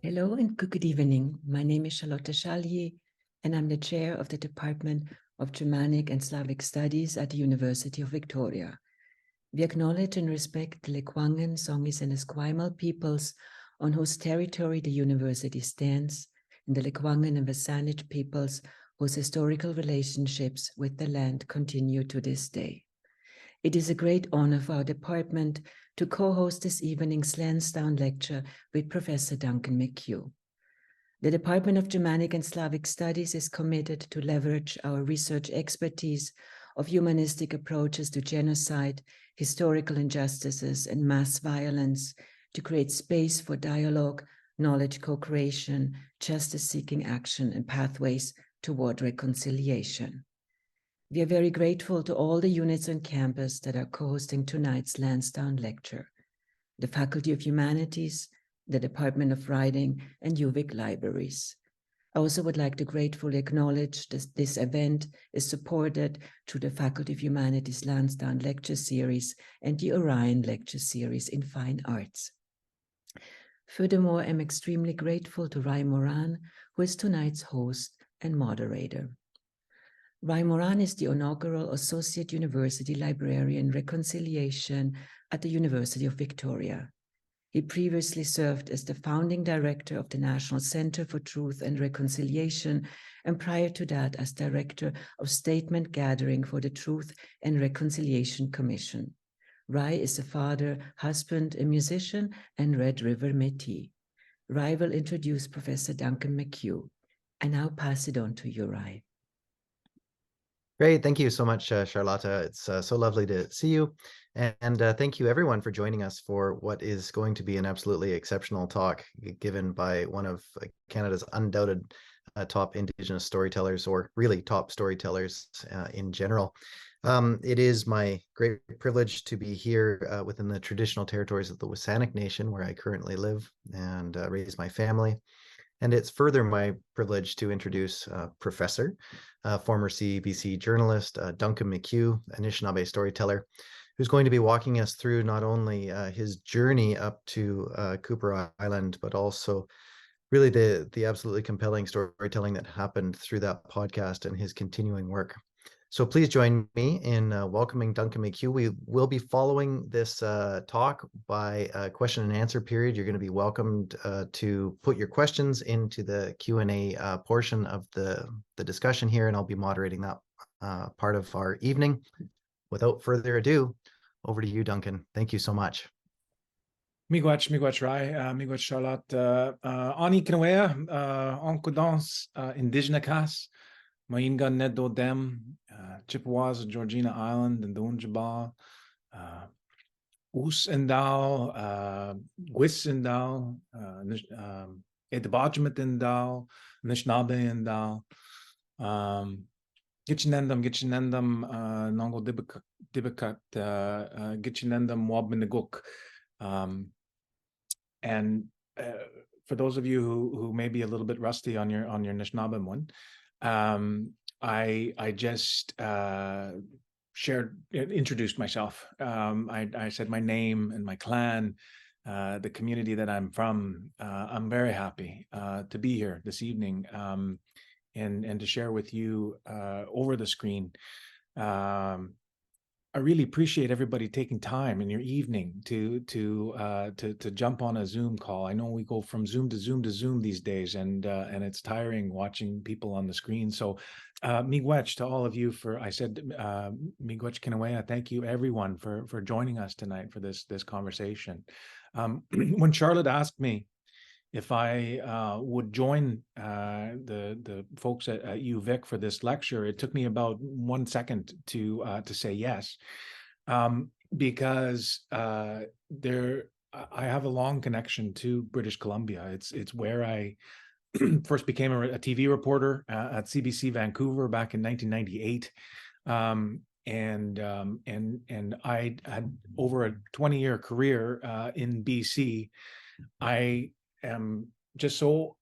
Hello and good evening. My name is Charlotte Chalier, and I'm the chair of the Department of Germanic and Slavic Studies at the University of Victoria. We acknowledge and respect the Lekwungen, Songhees, and Esquimalt peoples on whose territory the university stands, and the Lekwungen and Wasanich peoples whose historical relationships with the land continue to this day. It is a great honor for our department to co-host this evening's Lansdowne lecture with Professor Duncan McCue. The Department of Germanic and Slavic Studies is committed to leverage our research expertise of humanistic approaches to genocide, historical injustices, and mass violence to create space for dialogue, knowledge co-creation, justice-seeking action, and pathways toward reconciliation. We are very grateful to all the units on campus that are co-hosting tonight's Lansdowne lecture: the Faculty of Humanities, the Department of Writing, and UVic Libraries. I also would like to gratefully acknowledge this event is supported through the Faculty of Humanities Lansdowne Lecture Series and the Orion Lecture Series in Fine Arts. Furthermore, I'm extremely grateful to Rai Moran, who is tonight's host and moderator. Rai Moran is the inaugural Associate University Librarian Reconciliation at the University of Victoria. He previously served as the founding director of the National Center for Truth and Reconciliation, and prior to that as director of Statement Gathering for the Truth and Reconciliation Commission. Rai is a father, husband, a musician, and Red River Métis. Rai will introduce Professor Duncan McCue. I now pass it on to you, Rai. Great. Thank you so much, Charlotta. It's so lovely to see you. And thank you, everyone, for joining us for what is going to be an absolutely exceptional talk given by one of Canada's undoubted top Indigenous storytellers, or really top storytellers in general. It is my great privilege to be here within the traditional territories of the Wasanich Nation, where I currently live and raise my family. And it's further my privilege to introduce Professor, former CBC journalist, Duncan McCue, Anishinaabe storyteller, who's going to be walking us through not only his journey up to Kuper Island, but also really the absolutely compelling storytelling that happened through that podcast and his continuing work. So please join me in welcoming Duncan McCue. We will be following this talk by a question and answer period. You're going to be welcomed to put your questions into the Q&A portion of the discussion here, and I'll be moderating that part of our evening. Without further ado, over to you, Duncan. Thank you so much. Miigwech Rai, miigwech Charlotte, Ani Kinawea, Onkudons, Indigenous, Mainga Nedo Dem, Chippewas, Georgina Island, and Dunjabal, Oos Endal, Gwis Endal, Edabajmet Endal, Anishinaabe Endal, Gitchinendam, Nongo Dibikat, Gitchinendam Wabminaguk. And for those of you who may be a little bit rusty on your Anishinaabe one, I just introduced myself. I said my name and my clan, the community that I'm from. I'm very happy to be here this evening and to share with you over the screen. I really appreciate everybody taking time in your evening to jump on a Zoom call. I know we go from Zoom to Zoom to Zoom these days, and it's tiring watching people on the screen. So, miigwech to all of you miigwech Kinawea. Thank you everyone for joining us tonight for this conversation. When Charlotte asked me if I would join the folks at UVic for this lecture, it took me about 1 second to say yes, because I have a long connection to British Columbia. It's where I first became a TV reporter at CBC Vancouver back in 1998. And I had over a 20-year career in BC. I am just feel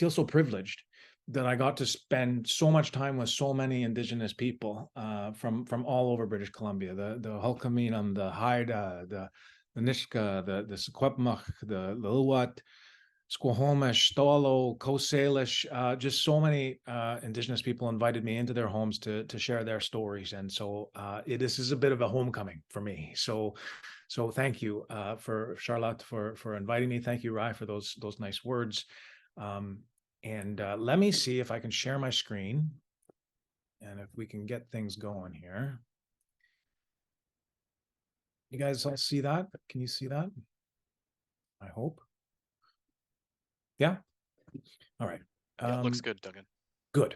so privileged that I got to spend so much time with so many Indigenous people from all over British Columbia. The Hulkaminam, the Haida, the Nishka, the Secwepemc, the Lilwat, Squamish, Stolo, Coast Salish, just so many Indigenous people invited me into their homes to share their stories, and so this is a bit of a homecoming for me. So thank you for Charlotte for inviting me. Thank you, Rai, for those nice words. And let me see if I can share my screen, and if we can get things going here. You guys all see that? Can you see that? I hope. Yeah. All right. Yeah, it looks good, Duncan. Good.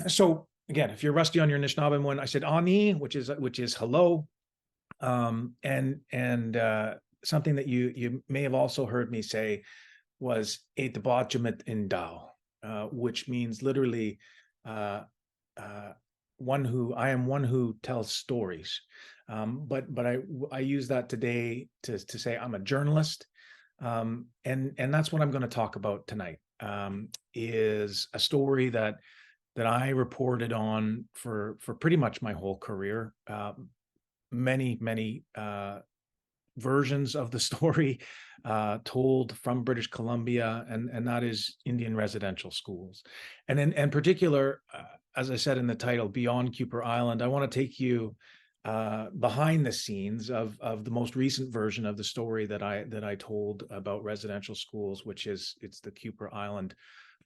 So again, if you're rusty on your Anishinaabe one, I said ani, which is hello, and something that you may have also heard me say was "et debajamit indao," which means literally I am one who tells stories. But I use that today to say I'm a journalist. And that's what I'm going to talk about tonight, is a story that I reported on for pretty much my whole career. Many versions of the story told from British Columbia, and that is Indian residential schools. And in particular, as I said in the title, Beyond Kuper Island, I want to take you behind the scenes of the most recent version of the story that I told about residential schools, it's the Kuper Island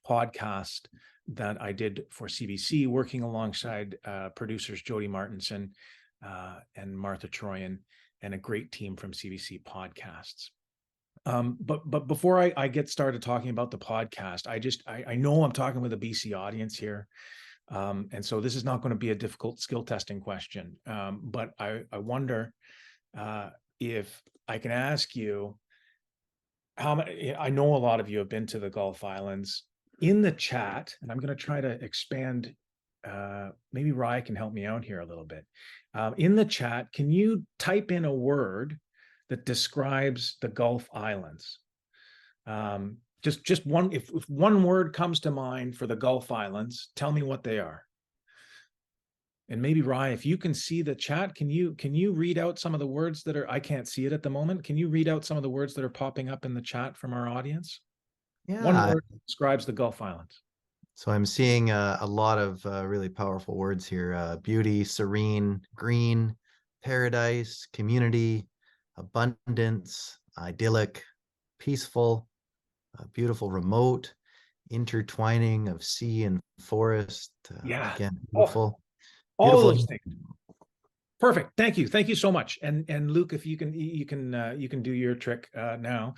podcast that I did for CBC, working alongside producers Jody Martinson and Martha Troyan, and a great team from CBC Podcasts. But before I get started talking about the podcast, I know I'm talking with a BC audience here. And so this is not going to be a difficult skill testing question, but I wonder if I can ask you how many. I know a lot of you have been to the Gulf Islands. In the chat, and I'm going to try to expand. Maybe Rai can help me out here a little bit. In the chat, can you type in a word that describes the Gulf Islands? Just one, if one word comes to mind for the Gulf Islands, tell me what they are. And maybe Rai, if you can see the chat, can you read out some of the words that are, I can't see it at the moment. Can you read out some of the words that are popping up in the chat from our audience? Yeah. One word describes the Gulf Islands. So I'm seeing a lot of really powerful words here: beauty, serene, green, paradise, community, abundance, idyllic, peaceful, beautiful, remote, intertwining of sea and forest. Yeah. Again, beautiful. All beautiful. those things. Perfect. Thank you so much. And Luke, if you can do your trick now.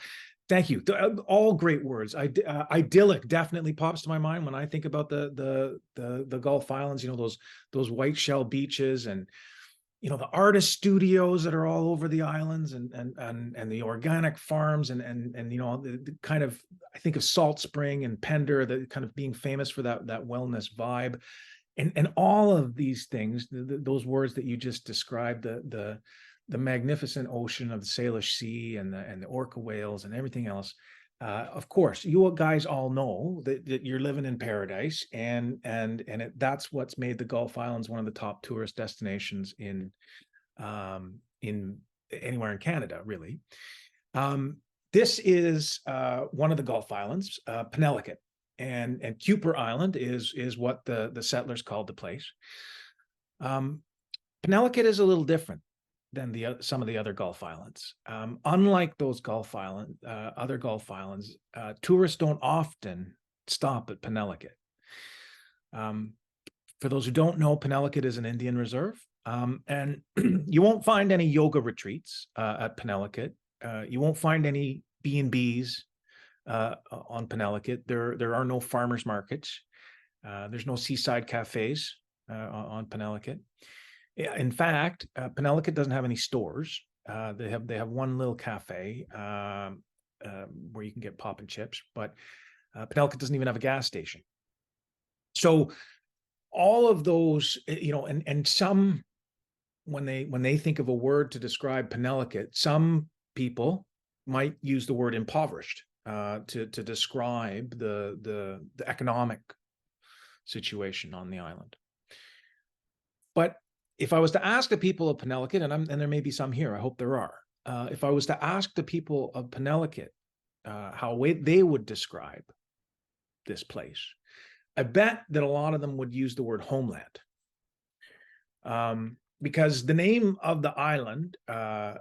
Thank you. All great words. Idyllic definitely pops to my mind when I think about the Gulf Islands. You know, those white shell beaches, and you know, the artist studios that are all over the islands, and the organic farms, and you know, the kind of, I think of Salt Spring and Pender, the kind of being famous for that wellness vibe, and all of these things, those words that you just described, the magnificent ocean of the Salish Sea, and the orca whales and everything else. Of course, you guys all know that you're living in paradise, and that's what's made the Gulf Islands one of the top tourist destinations in anywhere in Canada, really. This is one of the Gulf Islands, Penelakut, and Kuper Island is what the settlers called the place. Penelakut is a little different than some of the other Gulf Islands. Unlike those other Gulf Islands, tourists don't often stop at Penelakut. For those who don't know, Penelakut is an Indian reserve, and you won't find any yoga retreats at Penelakut. You won't find any B&Bs on Penelakut. There are no farmers markets. There's no seaside cafes on Penelakut. In fact, Penelakut doesn't have any stores. They have one little cafe where you can get pop and chips, but Penelakut doesn't even have a gas station. So all of those, you know, and some, when they think of a word to describe Penelakut, some people might use the word impoverished to describe the economic situation on the island. But if I was to ask the people of Penelakut, and there may be some here, I hope there are. If I was to ask the people of Penelakut, they would describe this place, I bet that a lot of them would use the word homeland. Because the name of the island, I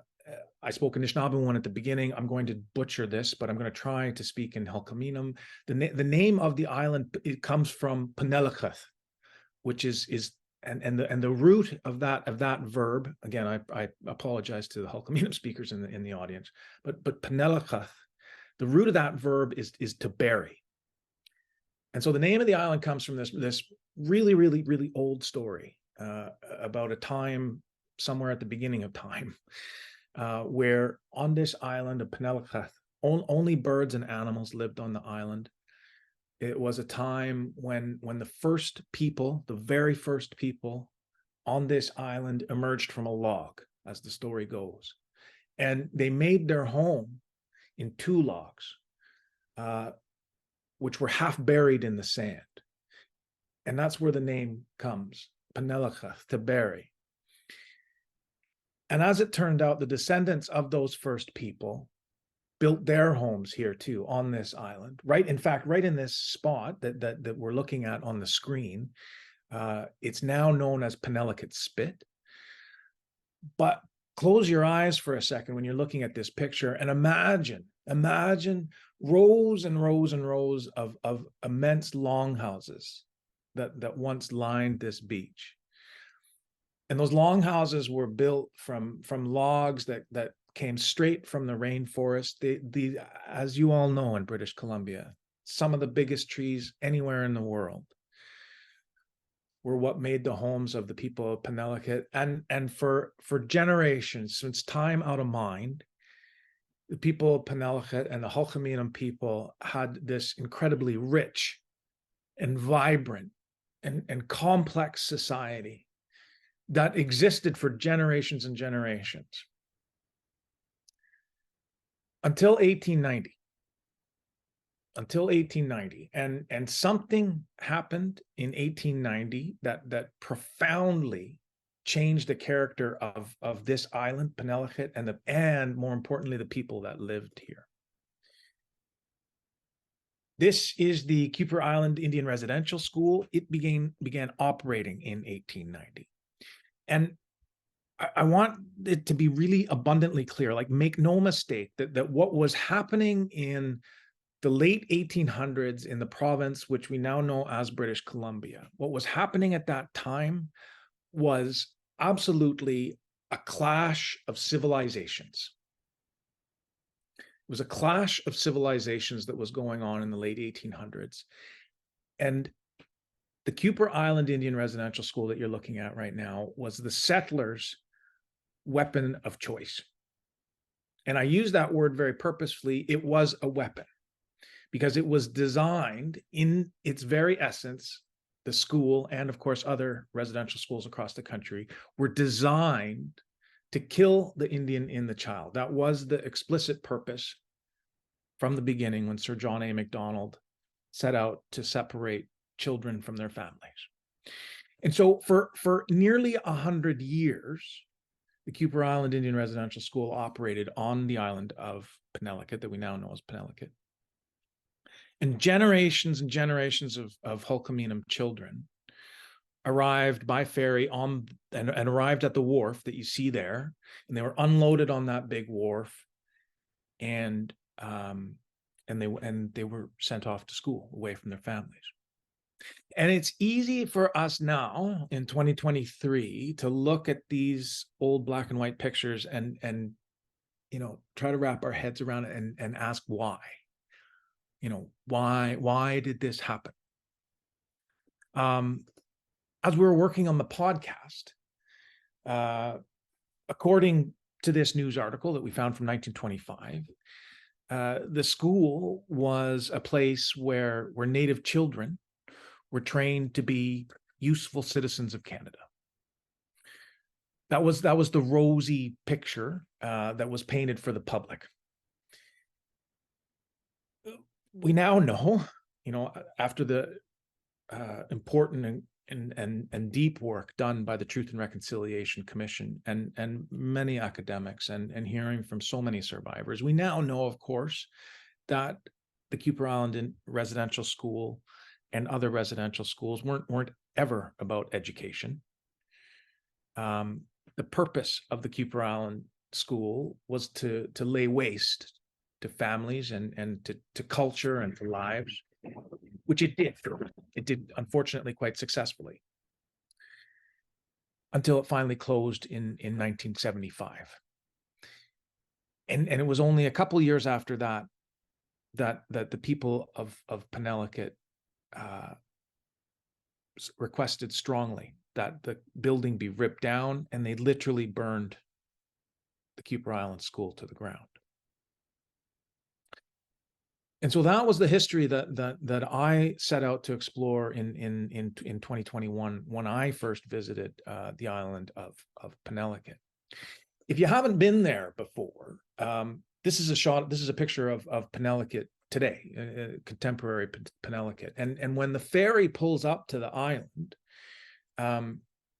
spoke Anishinaabe one at the beginning. I'm going to butcher this, but I'm going to try to speak in Hulkaminam. The name of the island, it comes from Penelakath, which is the root of that verb. Again, I apologize to the Hulkaminam speakers in the audience, but Penelakath, the root of that verb is to bury. And so the name of the island comes from this really, really, really old story about a time somewhere at the beginning of time, where on this island of Penelakath, only birds and animals lived on the island. It was a time when the first people, the very first people on this island emerged from a log, as the story goes. And they made their home in 2 logs, which were half buried in the sand. And that's where the name comes, Penelakath, to bury. And as it turned out, the descendants of those first people built their homes here too, on this island. Right, in fact, right in this spot that we're looking at on the screen, it's now known as Penelakut Spit. But close your eyes for a second when you're looking at this picture and imagine rows and rows and rows of immense longhouses that once lined this beach. And those longhouses were built from logs that came straight from the rainforest. As you all know, in British Columbia, some of the biggest trees anywhere in the world were what made the homes of the people of Penelakut. And for generations, since time out of mind, the people of Penelakut and the Hulkaminam people had this incredibly rich and vibrant and complex society that existed for generations and generations until 1890. And something happened in 1890 that profoundly changed the character of this island, Penelakut, and more importantly, the people that lived here. This is the Kuper Island Indian Residential School. It began operating in 1890. And I want it to be really abundantly clear, like, make no mistake that what was happening in the late 1800s in the province, which we now know as British Columbia, what was happening at that time was absolutely a clash of civilizations. It was a clash of civilizations that was going on in the late 1800s. And the Kuper Island Indian Residential School that you're looking at right now was the settlers' weapon of choice. And I use that word very purposefully. It was a weapon because it was designed in its very essence. The school, and of course other residential schools across the country, were designed to kill the Indian in the child. That was the explicit purpose from the beginning when Sir John A. Macdonald set out to separate children from their families. And so for nearly 100 years, the Kuper Island Indian Residential School operated on the island of Penelakut, that we now know as Penelakut. And generations of Hulkaminam children arrived by ferry and arrived at the wharf that you see there, and they were unloaded on that big wharf, and they were sent off to school away from their families. And it's easy for us now in 2023 to look at these old black and white pictures and try to wrap our heads around it and ask why. Why did this happen? As we were working on the podcast, according to this news article that we found from 1925, the school was a place where Native children were trained to be useful citizens of Canada. That was the rosy picture that was painted for the public. We now know, after the important and deep work done by the Truth and Reconciliation Commission and many academics and hearing from so many survivors, we now know, of course, that the Kuper Island residential school and other residential schools weren't ever about education. The purpose of the Kuper Island school was to lay waste to families and to culture and to lives, which it did. It did, unfortunately, quite successfully, until it finally closed in 1975. And it was only a couple of years after that the people of Penelakut requested strongly that the building be ripped down, and they literally burned the Kuper Island School to the ground. And so that was the history that I set out to explore in 2021 when I first visited the island of Penelakut. If you haven't been there before, this is a picture of Penelakut today, contemporary Penelakut. And when the ferry pulls up to the island,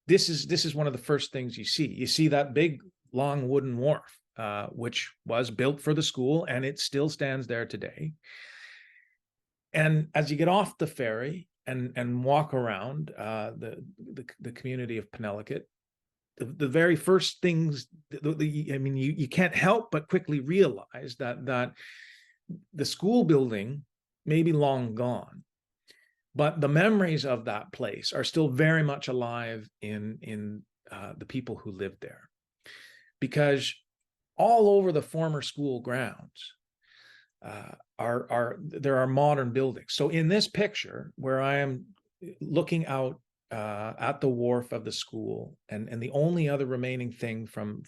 this is one of the first things you see. You see that big long wooden wharf, which was built for the school, and it still stands there today. And as you get off the ferry and walk around the community of Penelakut, the very first things, you can't help but quickly realize that the school building may be long gone, but the memories of that place are still very much alive in the people who lived there, because all over the former school grounds there are modern buildings. So in this picture, where I am looking out at the wharf of the school, and the only other remaining thing from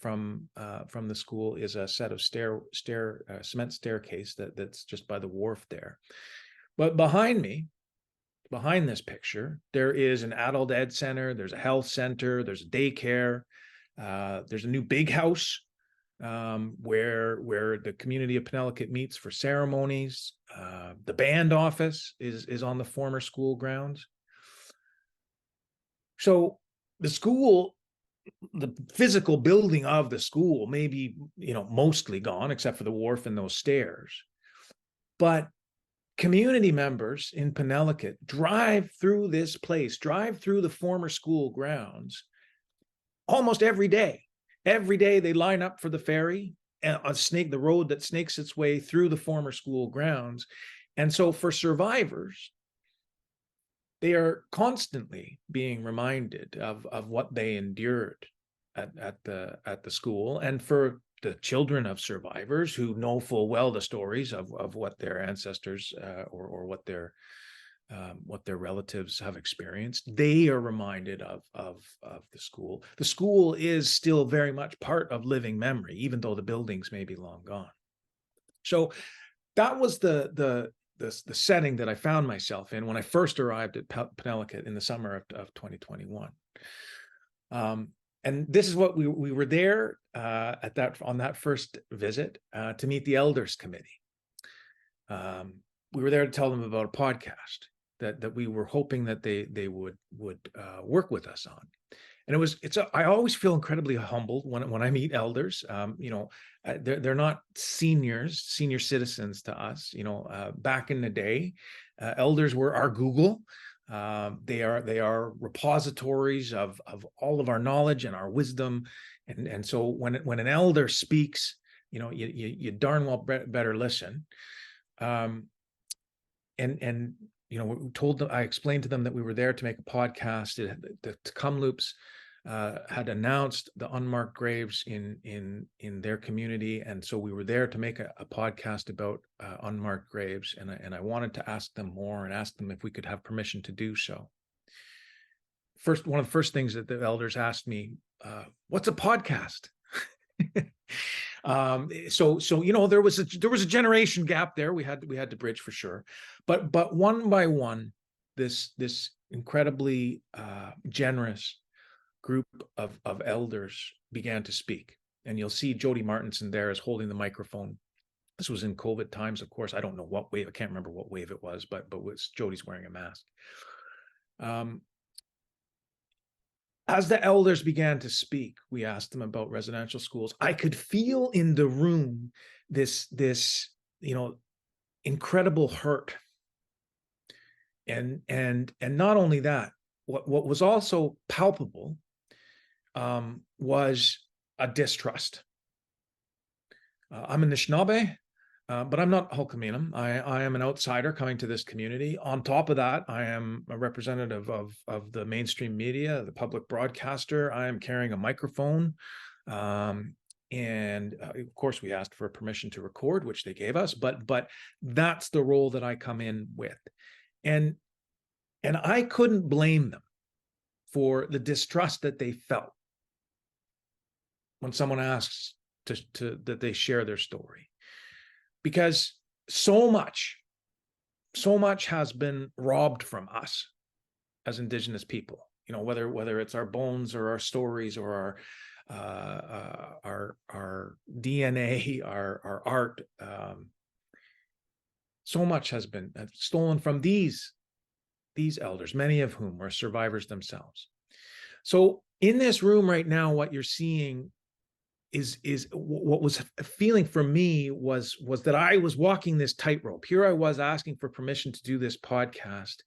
the school is a set of cement staircase that's just by the wharf there. But behind this picture, there is an adult ed center, there's a health center, there's a daycare, there's a new big house where the community of Penelakut meets for ceremonies. The band office is on the former school grounds. So the school, the physical building of the school may be, mostly gone, except for the wharf and those stairs. But community members in Penelakut drive through this place, drive through the former school grounds almost every day. Every day they line up for the ferry and the road that snakes its way through the former school grounds. And so for survivors, they are constantly being reminded of what they endured at the school. And for the children of survivors who know full well the stories of what their ancestors or what their relatives have experienced, they are reminded of the school. The school is still very much part of living memory, even though the buildings may be long gone. So that was the setting that I found myself in when I first arrived at Penelakut in the summer of 2021. And this is what we were there on that first visit to meet the Elders Committee. We were there to tell them about a podcast that we were hoping that they would work with us on. And I always feel incredibly humbled when I meet elders. They're not senior citizens to us. Back in the day, elders were our Google. They are repositories of all of our knowledge and our wisdom. And so when an elder speaks, you darn well better listen. I explained to them that we were there to make a podcast. The Kamloops had announced the unmarked graves in their community, and so we were there to make a podcast about unmarked graves. And I wanted to ask them more and ask them if we could have permission to do so. One of the first things that the elders asked me, "What's a podcast?" So there was a generation gap there. We had to bridge for sure, but one by one, this incredibly generous group of elders began to speak, and you'll see Jody Martinson there is holding the microphone. This was in COVID times, of course. I don't know what wave. I can't remember what wave it was, but Jody's wearing a mask. As the elders began to speak, we asked them about residential schools. I could feel in the room this incredible hurt. And not only that, what was also palpable was a distrust. I'm an Anishinaabe, but I'm not Hulkaminam. I am an outsider coming to this community. On top of that, I am a representative of the mainstream media, the public broadcaster. I am carrying a microphone. And of course, we asked for permission to record, which they gave us. But that's the role that I come in with. And I couldn't blame them for the distrust that they felt when someone asks that they share their story, because so much has been robbed from us as Indigenous people. You know, whether it's our bones or our stories or our DNA, our art. So much has been stolen from these elders, many of whom are survivors themselves. So in this room right now, what you're seeing is what was a feeling for me was that I was walking this tightrope. Here I was asking for permission to do this podcast.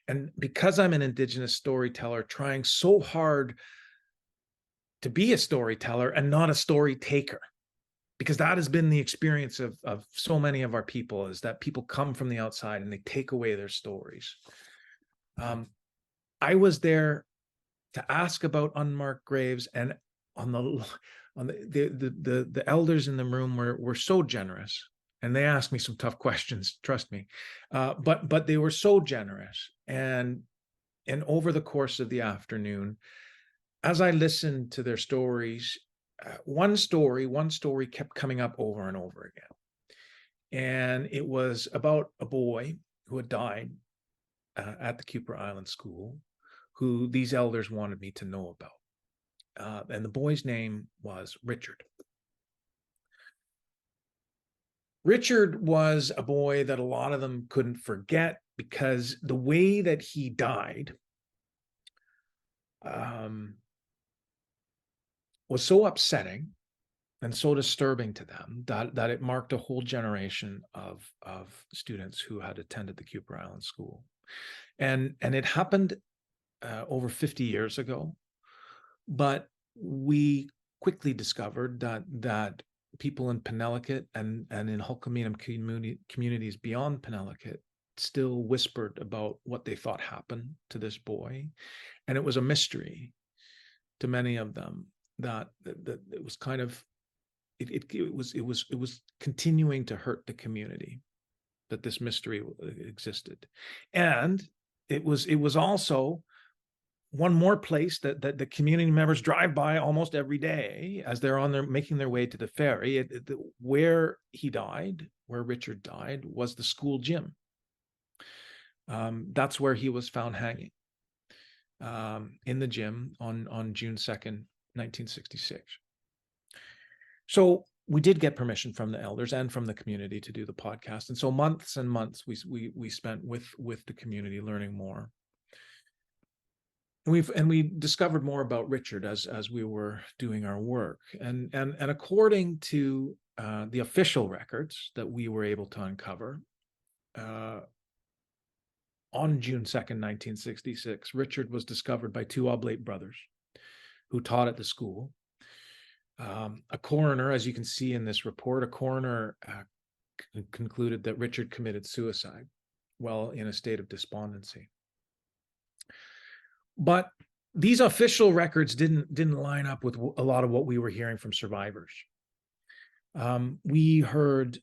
And because I'm an Indigenous storyteller, trying so hard to be a storyteller and not a story taker, because that has been the experience of so many of our people, is that people come from the outside and they take away their stories. I was there to ask about unmarked graves, and the elders in the room were so generous, and they asked me some tough questions, trust me, but they were so generous. And over the course of the afternoon, as I listened to their stories, one story kept coming up over and over again, and it was about a boy who had died at the Kuper Island school, who these elders wanted me to know about. And the boy's name was Richard. Richard was a boy that a lot of them couldn't forget, because the way that he died was so upsetting and so disturbing to them that it marked a whole generation of students who had attended the Kuper Island school. And it happened over 50 years ago, but we quickly discovered that people in Penelakut and in Hulkaminam communities beyond Penelakut still whispered about what they thought happened to this boy, and it was a mystery to many of them that it was kind of it was continuing to hurt the community, that this mystery existed. And it was also one more place that the community members drive by almost every day as they're making their way to the ferry. Where Richard died, was the school gym. That's where he was found hanging, in the gym on June 2nd, 1966. So we did get permission from the elders and from the community to do the podcast. And so months and months we spent with the community learning more. And we discovered more about Richard as we were doing our work. And according to the official records that we were able to uncover, on June 2nd, 1966, Richard was discovered by two oblate brothers who taught at the school. A coroner, as you can see in this report, concluded that Richard committed suicide while in a state of despondency. But these official records didn't line up with a lot of what we were hearing from survivors. We heard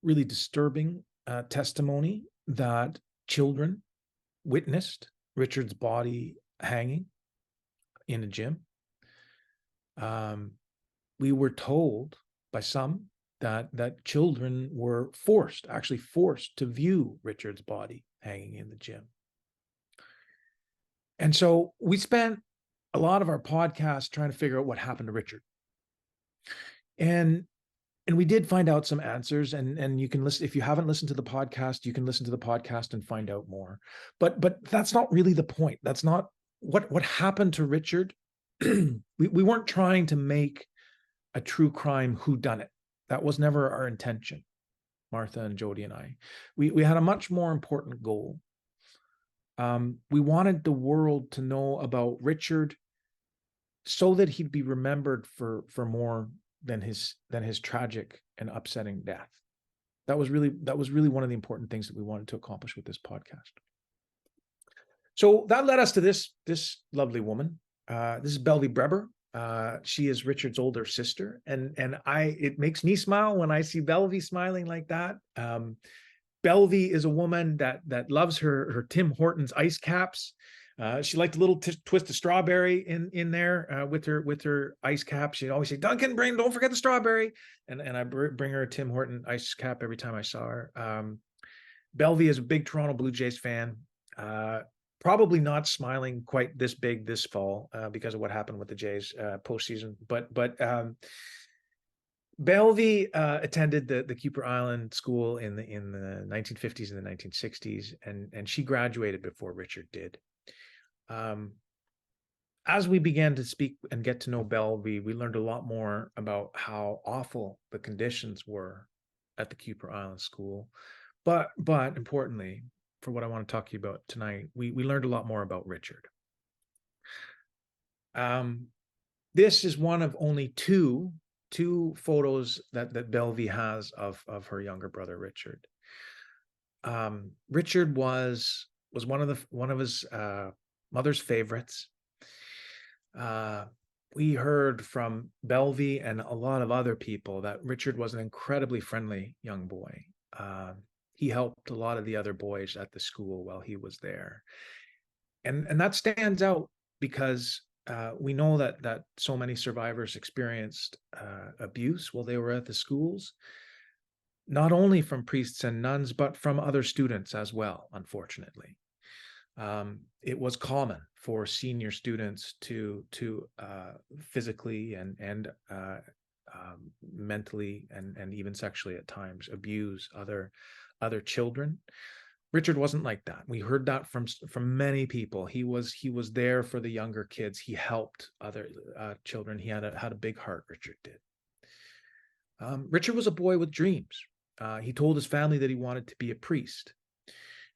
really disturbing testimony that children witnessed Richard's body hanging in a gym. We were told by some that children were forced to view Richard's body hanging in the gym. And so we spent a lot of our podcast trying to figure out what happened to Richard. And we did find out some answers, and you can listen. If you haven't listened to the podcast, you can listen to the podcast and find out more. But that's not really the point. That's not what happened to Richard. We weren't trying to make a true crime whodunit. That was never our intention. Martha and Jody and I. We had a much more important goal. We wanted the world to know about Richard so that he'd be remembered for more than his tragic and upsetting death. That was really one of the important things that we wanted to accomplish with this podcast. So that led us to this lovely woman. This is Belvie Breber. She is Richard's older sister, and it makes me smile when I see Belvie smiling like that. Belvie is a woman that loves her Tim Hortons ice caps. She liked a little twist of strawberry in there with her ice cap. She'd always say, "Duncan, don't forget the strawberry." And I bring her a Tim Horton ice cap every time I saw her. Belvie is a big Toronto Blue Jays fan. Probably not smiling quite this big this fall because of what happened with the Jays postseason. But Belvie attended the Kuper Island school in the 1950s and the 1960s, and she graduated before Richard did. As we began to speak and get to know Belvie, we learned a lot more about how awful the conditions were at the Kuper Island school. But importantly, for what I want to talk to you about tonight, we learned a lot more about Richard. This is one of only two photos that Belvie has of her younger brother, Richard. Richard was one of his mother's favorites. We heard from Belvie and a lot of other people that Richard was an incredibly friendly young boy. He helped a lot of the other boys at the school while he was there. And that stands out because we know that so many survivors experienced abuse while they were at the schools, not only from priests and nuns, but from other students as well, unfortunately. It was common for senior students to physically and mentally and even sexually at times abuse other children. Richard wasn't like that. We heard that from many people. He was there for the younger kids. He helped other children. He had a big heart, Richard did. Richard was a boy with dreams. He told his family that he wanted to be a priest.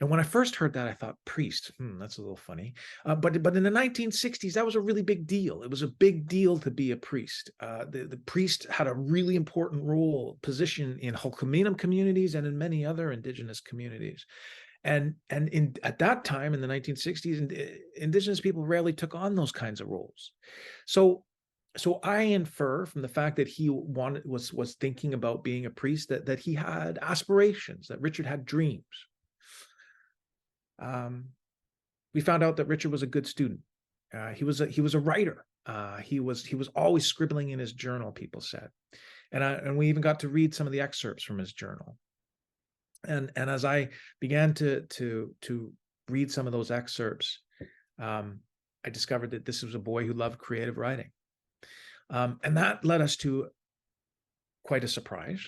And when I first heard that, I thought, priest, that's a little funny. But in the 1960s, that was a really big deal. It was a big deal to be a priest. The priest had a really important position in Hulkaminam communities and in many other Indigenous communities. And at that time, in the 1960s, Indigenous people rarely took on those kinds of roles. So I infer from the fact that he was thinking about being a priest that he had aspirations, that Richard had dreams. We found out that Richard was a good student. He was a writer. He was always scribbling in his journal, people said, and we even got to read some of the excerpts from his journal. And as I began to read some of those excerpts, I discovered that this was a boy who loved creative writing, and that led us to quite a surprise.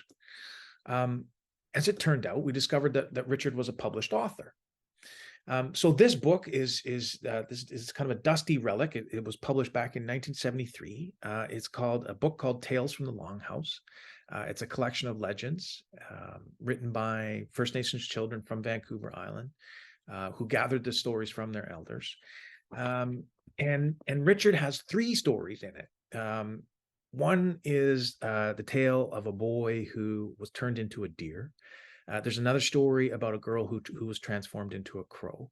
As it turned out, we discovered that Richard was a published author. So this book is kind of a dusty relic. It was published back in 1973. It's a book called Tales from the Longhouse. It's a collection of legends written by First Nations children from Vancouver Island who gathered the stories from their elders. And Richard has 3 stories in it. One is the tale of a boy who was turned into a deer. There's another story about a girl who was transformed into a crow.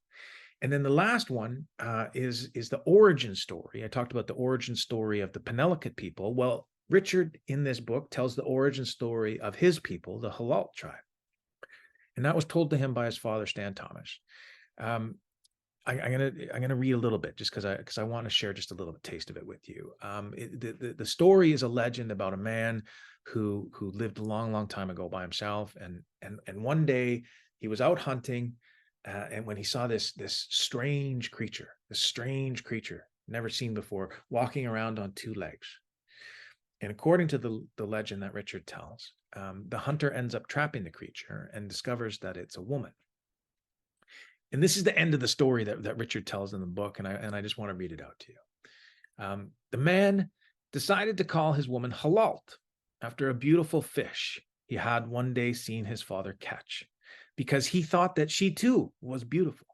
And then the last one is the origin story. I talked about the origin story of the Penelakut people. Well, Richard in this book tells the origin story of his people, the Halalt tribe. And that was told to him by his father, Stan Thomas. I'm gonna read a little bit just because I want to share just a little taste of it with you. The story is a legend about a man who lived a long time ago by himself, and one day he was out hunting, and when he saw this strange creature never seen before, walking around on 2 legs. And according to the legend that Richard tells, the hunter ends up trapping the creature and discovers that it's a woman. And this is the end of the story that Richard tells in the book, and I just want to read it out to you. The man decided to call his woman Halalt, after a beautiful fish he had one day seen his father catch, because he thought that she too was beautiful.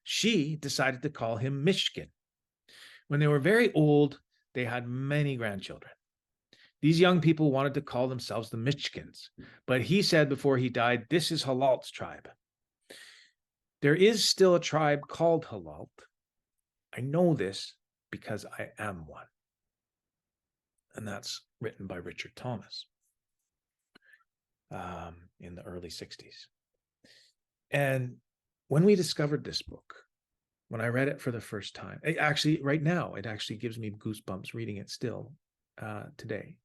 She decided to call him Mishkin. When they were very old, they had many grandchildren. These young people wanted to call themselves the Mishkins, but he said before he died, this is Halalt's tribe. There is still a tribe called Halalt. I know this because I am one. And that's written by Richard Thomas in the early 60s. And when we discovered this book, when I read it for the first time, right now, it actually gives me goosebumps reading it still today.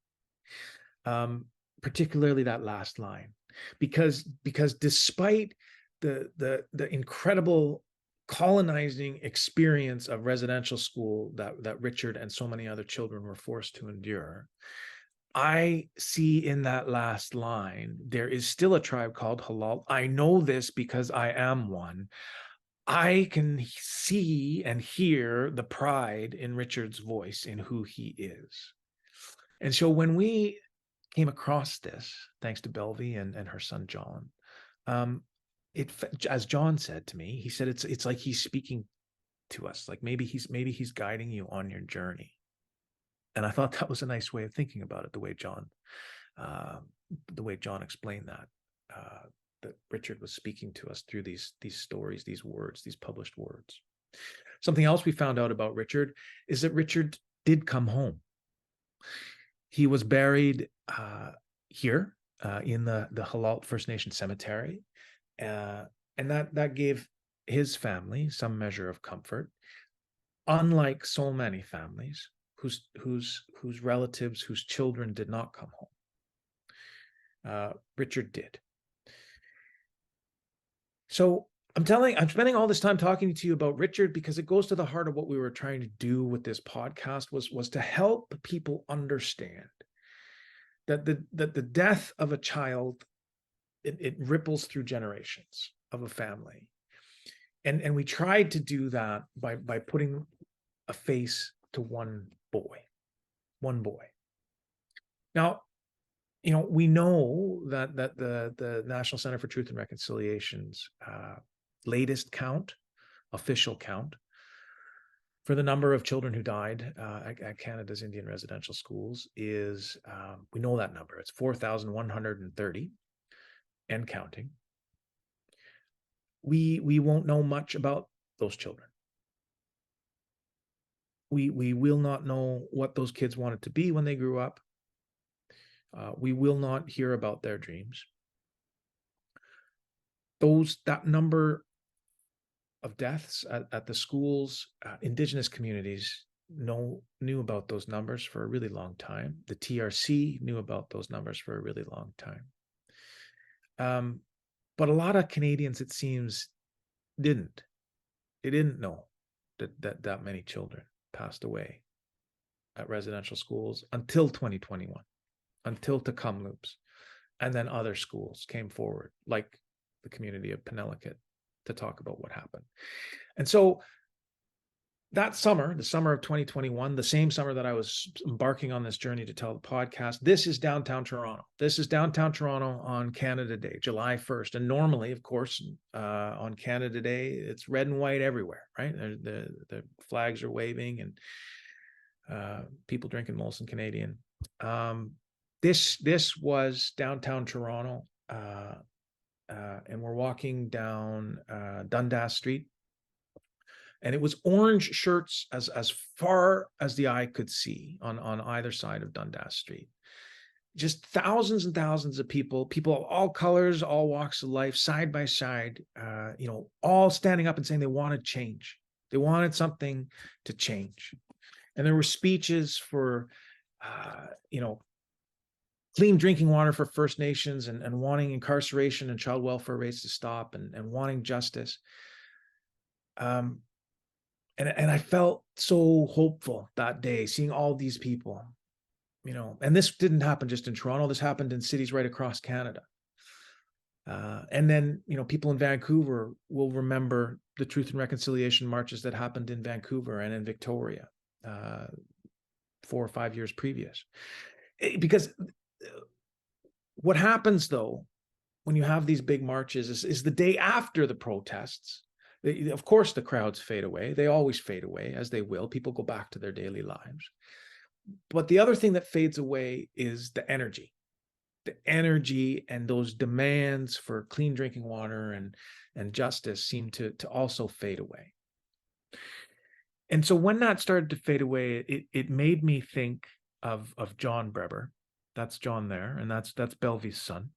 Particularly that last line, because despite the incredible colonizing experience of residential school that Richard and so many other children were forced to endure, I see in that last line, there is still a tribe called Halal. I know this because I am one. I can see and hear the pride in Richard's voice in who he is. And so when we came across this, thanks to Belvy and her son, John, as John said to me, he said, it's like he's speaking to us, like maybe he's guiding you on your journey. And I thought that was a nice way of thinking about it, the way John explained that Richard was speaking to us through these stories, these words, these published words. Something else we found out about Richard is that Richard did come home. He was buried here in the Halalt First Nation cemetery, and that gave his family some measure of comfort. Unlike so many families whose relatives, whose children did not come home, Richard did. So I'm spending all this time talking to you about Richard because it goes to the heart of what we were trying to do with this podcast was to help people understand that the death of a child, it ripples through generations of a family. And we tried to do that by putting a face to one boy. Now, we know that the National Center for Truth and Reconciliation's latest count, official count, for the number of children who died at Canada's Indian residential schools is, we know that number. It's 4,130 and counting. We won't know much about those children. We will not know what those kids wanted to be when they grew up. We will not hear about their dreams. That number of deaths at the schools, Indigenous communities knew about those numbers for a really long time. The TRC knew about those numbers for a really long time. But a lot of Canadians, it seems, didn't. They didn't know that many children passed away at residential schools until 2021, until Tecumloops, and then other schools came forward, like the community of Penelakut, to talk about what happened. And so that summer, the summer of 2021, the same summer that I was embarking on this journey to tell the podcast, this is downtown Toronto. This is downtown Toronto on Canada Day, July 1st. And normally, of course, on Canada Day, it's red and white everywhere, right? The flags are waving and people drinking Molson Canadian. This was downtown Toronto, and we're walking down Dundas Street. And it was orange shirts as far as the eye could see on either side of Dundas Street. Just thousands and thousands of people of all colors, all walks of life, side by side, all standing up and saying they wanted change. They wanted something to change. And there were speeches for, clean drinking water for First Nations and wanting incarceration and child welfare rates to stop and wanting justice. And I felt so hopeful that day, seeing all these people, and this didn't happen just in Toronto. This happened in cities right across Canada. And then, people in Vancouver will remember the Truth and Reconciliation marches that happened in Vancouver and in Victoria 4 or 5 years previous. Because What happens though, when you have these big marches is the day after the protests, of course, the crowds fade away. They always fade away, as they will. People go back to their daily lives. But the other thing that fades away is the energy. The energy and those demands for clean drinking water and justice seem to also fade away. And so when that started to fade away, it made me think of John Breber. That's John there, and that's Belvy's son.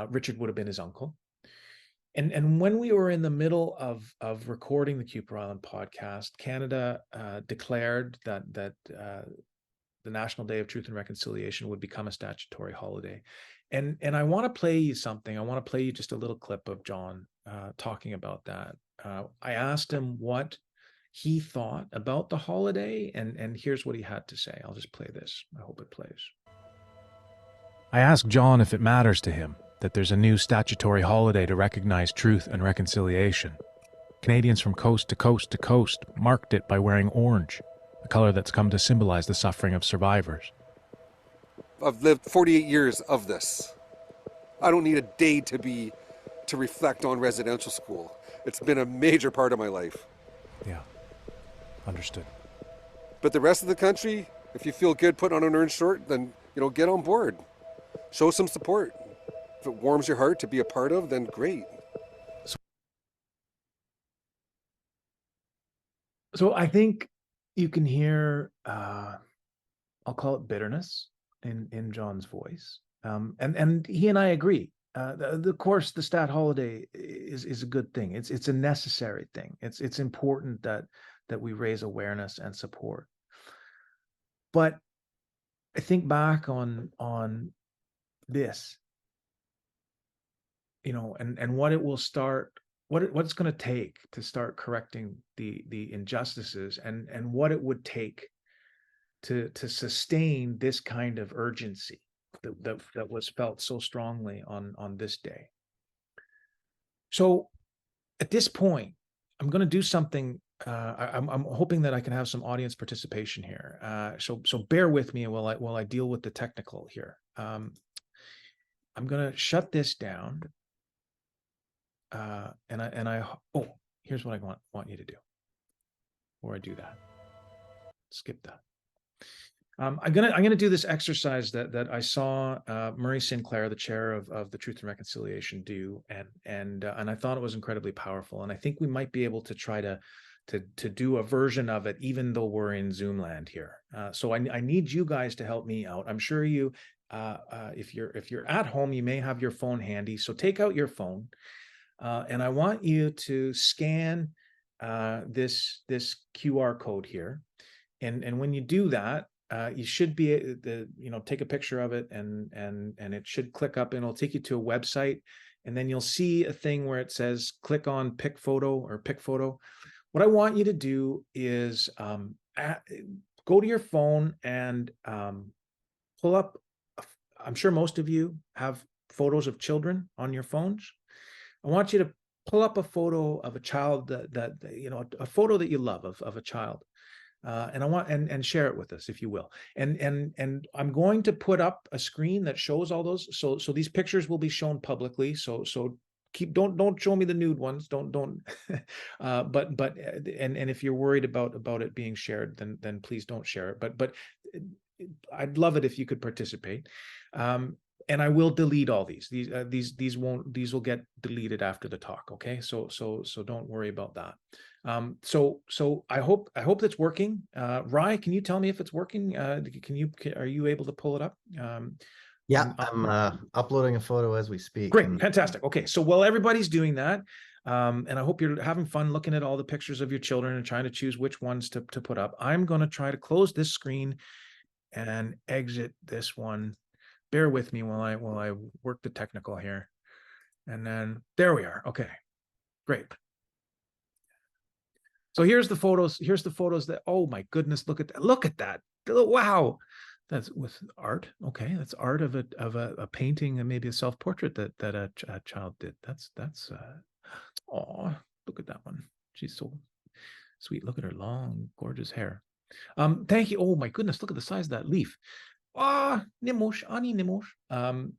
Richard would have been his uncle. And when we were in the middle of recording the Kuper Island podcast, Canada declared that the National Day of Truth and Reconciliation would become a statutory holiday. And I want to play you something. I want to play you just a little clip of John talking about that. I asked him what he thought about the holiday, and here's what he had to say. I'll just play this. I hope it plays. I asked John if it matters to him that there's a new statutory holiday to recognize truth and reconciliation. Canadians from coast to coast to coast marked it by wearing orange, a color that's come to symbolize the suffering of survivors. I've lived 48 years of this. I don't need a day to reflect on residential school. It's been a major part of my life. Yeah, understood. But the rest of the country, if you feel good putting on an orange shirt, then, get on board. Show some support. If it warms your heart to be a part of, then great. So I think you can hear, I'll call it bitterness in John's voice. And he and I agree. Of course, the stat holiday is a good thing. It's a necessary thing. It's important that we raise awareness and support. But I think back on this, and what it will start, what it's going to take to start correcting the injustices, and what it would take to sustain this kind of urgency that was felt so strongly on this day. So at this point, I'm going to do something. I'm hoping that I can have some audience participation here. So bear with me while I deal with the technical here. I'm going to shut this down. Here's what I want you to do before I do that. Skip that. I'm gonna do this exercise that I saw Murray Sinclair, the chair of the Truth and Reconciliation, do, and I thought it was incredibly powerful. And I think we might be able to try to do a version of it, even though we're in Zoom land here. So I need you guys to help me out. I'm sure you, if you're at home, you may have your phone handy. So take out your phone. And I want you to scan this QR code here, and when you do that, you should be take a picture of it, and it should click up, and it'll take you to a website, and then you'll see a thing where it says click on pick photo. What I want you to do is go to your phone and pull up. I'm sure most of you have photos of children on your phones. I want you to pull up a photo of a child a photo that you love of a child, and I want and share it with us, if you will. And I'm going to put up a screen that shows all those. So these pictures will be shown publicly. So don't show me the nude ones. Don't. But if you're worried about it being shared, then please don't share it. But I'd love it if you could participate. And I will delete all these. These will get deleted after the talk. Okay, so don't worry about that. So I hope that's working. Rye, can you tell me if it's working? Are you able to pull it up? Yeah, I'm uploading a photo as we speak. Great, fantastic. Okay, so while everybody's doing that, and I hope you're having fun looking at all the pictures of your children and trying to choose which ones to put up, I'm going to try to close this screen and exit this one. Bear with me while I work the technical here. And then there we are. Okay, great. So here's the photos. Here's the photos that, oh my goodness, look at that. Look at that. Wow. That's with art. Okay, that's art of a painting and maybe a self-portrait that a child did. That's oh, look at that one. She's so sweet. Look at her long, gorgeous hair. Thank you. Oh my goodness, look at the size of that leaf. Nimosh, Ani Nimosh.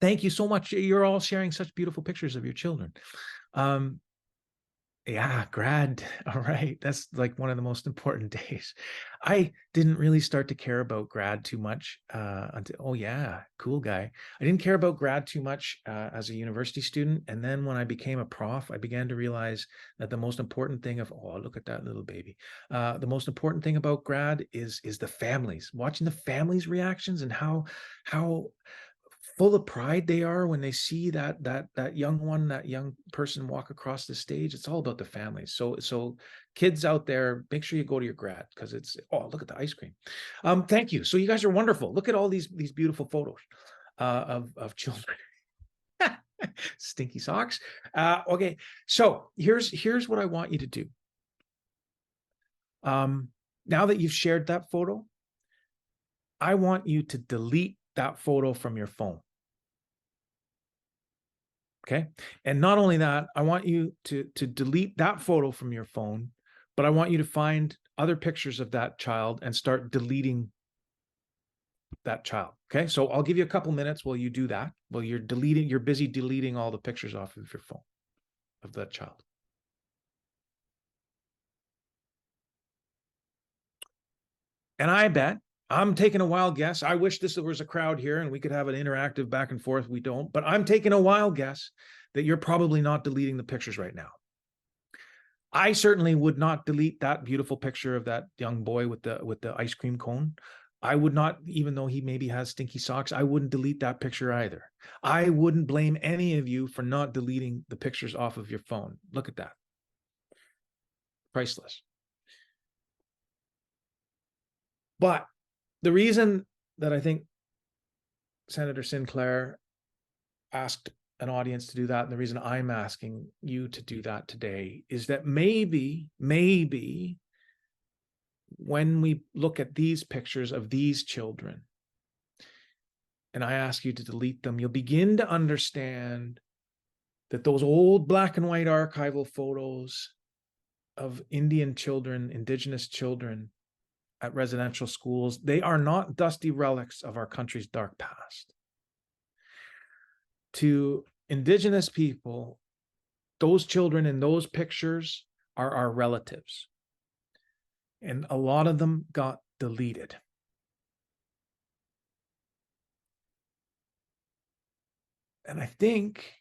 Thank you so much. You're all sharing such beautiful pictures of your children. Yeah, grad. All right. That's like one of the most important days. I didn't really start to care about grad too much until, oh yeah, cool guy. I didn't care about grad too much as a university student. And then when I became a prof, I began to realize that the most important thing of, oh, look at that little baby. The most important thing about grad is the families, watching the families' reactions and how full of pride they are when they see that young person walk across the stage. It's all about the families. So kids out there, make sure you go to your grad, because it's, oh, look at the ice cream. Thank you. So you guys are wonderful. Look at all these beautiful photos of children. Stinky socks. Okay, so here's what I want you to do. Now that you've shared that photo, I want you to delete that photo from your phone. Okay. And not only that, I want you to delete that photo from your phone, but I want you to find other pictures of that child and start deleting that child. Okay. So I'll give you a couple minutes while you do that. While you're busy deleting all the pictures off of your phone of that child. And I bet, I'm taking a wild guess. I wish this was a crowd here and we could have an interactive back and forth. We don't, but I'm taking a wild guess that you're probably not deleting the pictures right now. I certainly would not delete that beautiful picture of that young boy with the ice cream cone. I would not, even though he maybe has stinky socks, I wouldn't delete that picture either. I wouldn't blame any of you for not deleting the pictures off of your phone. Look at that. Priceless. But the reason that I think Senator Sinclair asked an audience to do that, and the reason I'm asking you to do that today, is that maybe when we look at these pictures of these children, and I ask you to delete them, you'll begin to understand that those old black and white archival photos of Indian children, Indigenous children, at residential schools, they are not dusty relics of our country's dark past. To Indigenous people, those children in those pictures are our relatives. And a lot of them got deleted. And I think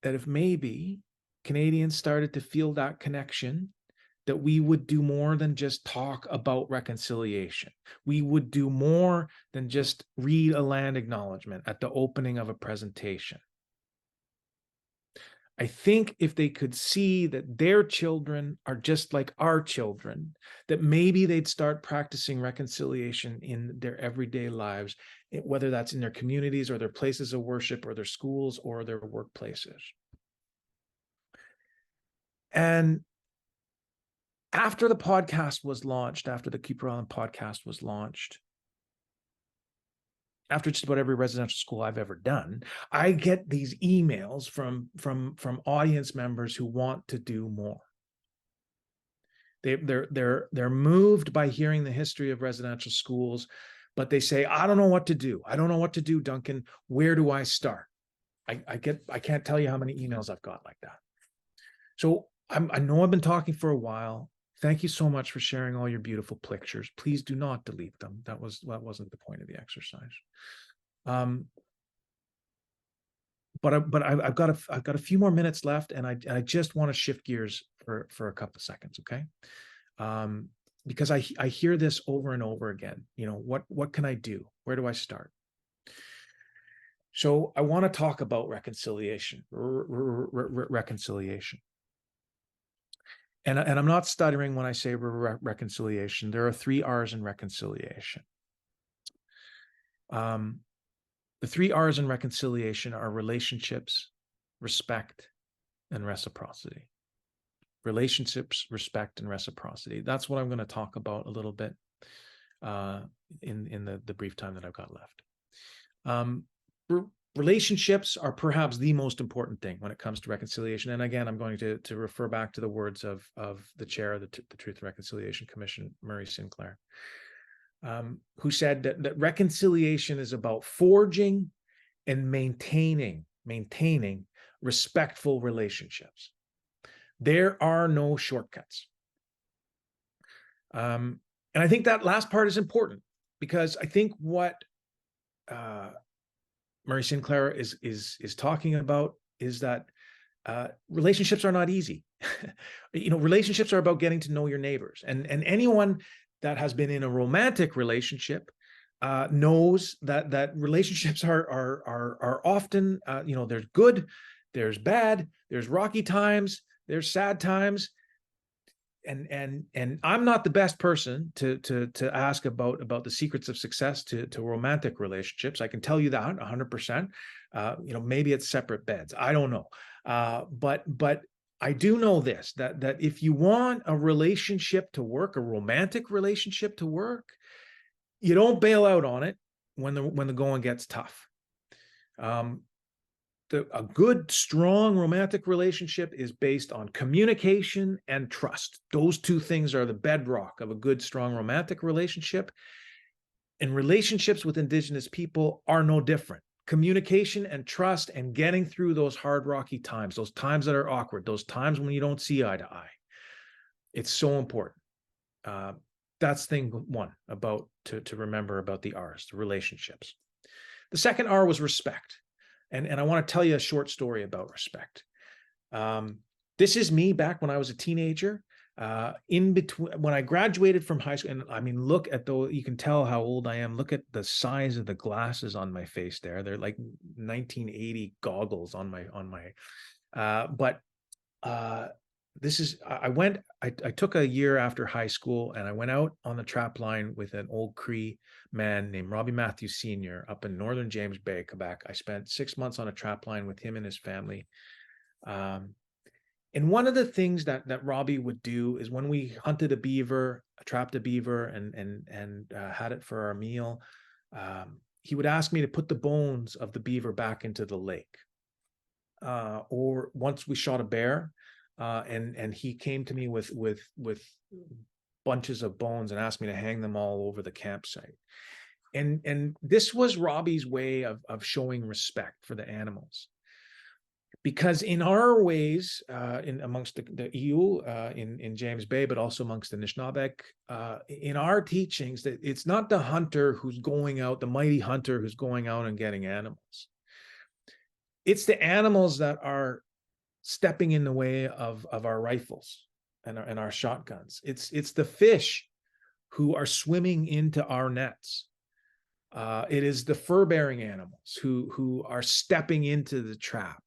that if maybe Canadians started to feel that connection, that we would do more than just talk about reconciliation. We would do more than just read a land acknowledgement at the opening of a presentation. I think if they could see that their children are just like our children, that maybe they'd start practicing reconciliation in their everyday lives, whether that's in their communities or their places of worship or their schools or their workplaces. And after the podcast was launched, after the Kuper Island podcast was launched, after just about every residential school I've ever done, I get these emails from audience members who want to do more. They're moved by hearing the history of residential schools, but they say, I don't know what to do. I don't know what to do, Duncan. Where do I start? I can't tell you how many emails I've got like that. So I know I've been talking for a while. Thank you so much for sharing all your beautiful pictures. Please do not delete them. That wasn't the point of the exercise. But I've got a few more minutes left, and I just want to shift gears for a couple of seconds, okay? Because I hear this over and over again. You know, what can I do? Where do I start? So I want to talk about reconciliation. Reconciliation. And I'm not stuttering when I say reconciliation. There are 3 R's in reconciliation. The 3 R's in reconciliation are relationships, respect, and reciprocity. Relationships, respect, and reciprocity. That's what I'm going to talk about a little bit in the brief time that I've got left. Relationships are perhaps the most important thing when it comes to reconciliation. And again, I'm going to refer back to the words of the chair of the Truth and Reconciliation Commission, Murray Sinclair. who said that reconciliation is about forging and maintaining respectful relationships. There are no shortcuts. And I think that last part is important, because I think what Murray Sinclair is talking about is that relationships are not easy. Relationships are about getting to know your neighbors, and anyone that has been in a romantic relationship knows that relationships are often, there's good, there's bad, there's rocky times, there's sad times. And I'm not the best person to ask about the secrets of success to romantic relationships. I can tell you that 100%. Maybe it's separate beds. I don't know. But I do know this, that if you want a relationship to work, a romantic relationship to work, you don't bail out on it when the going gets tough. A good, strong romantic relationship is based on communication and trust. Those two things are the bedrock of a good, strong romantic relationship. And relationships with Indigenous people are no different. Communication and trust, and getting through those hard, rocky times, those times that are awkward, those times when you don't see eye to eye. It's so important. That's thing one to remember about the R's, the relationships. The second R was respect. And I want to tell you a short story about respect. This is me back when I was a teenager, in between when I graduated from high school. And I mean, look at you can tell how old I am. Look at the size of the glasses on my face there. They're like 1980 goggles on my. I took a year after high school, and I went out on the trap line with an old Cree man named Robbie Matthews Sr. up in northern James Bay, Quebec. I spent 6 months on a trap line with him and his family. And one of the things that Robbie would do is, when we hunted a beaver, trapped a beaver, and had it for our meal, he would ask me to put the bones of the beaver back into the lake. Or once we shot a bear, and he came to me with bunches of bones and asked me to hang them all over the campsite. And this was Robbie's way of showing respect for the animals. Because in our ways, amongst the EU in James Bay, but also amongst the Anishinaabe, in our teachings, that it's not the hunter who's going out, the mighty hunter who's going out and getting animals. It's the animals that are stepping in the way of our rifles and our shotguns. It's the fish who are swimming into our nets. It is the fur-bearing animals who are stepping into the trap.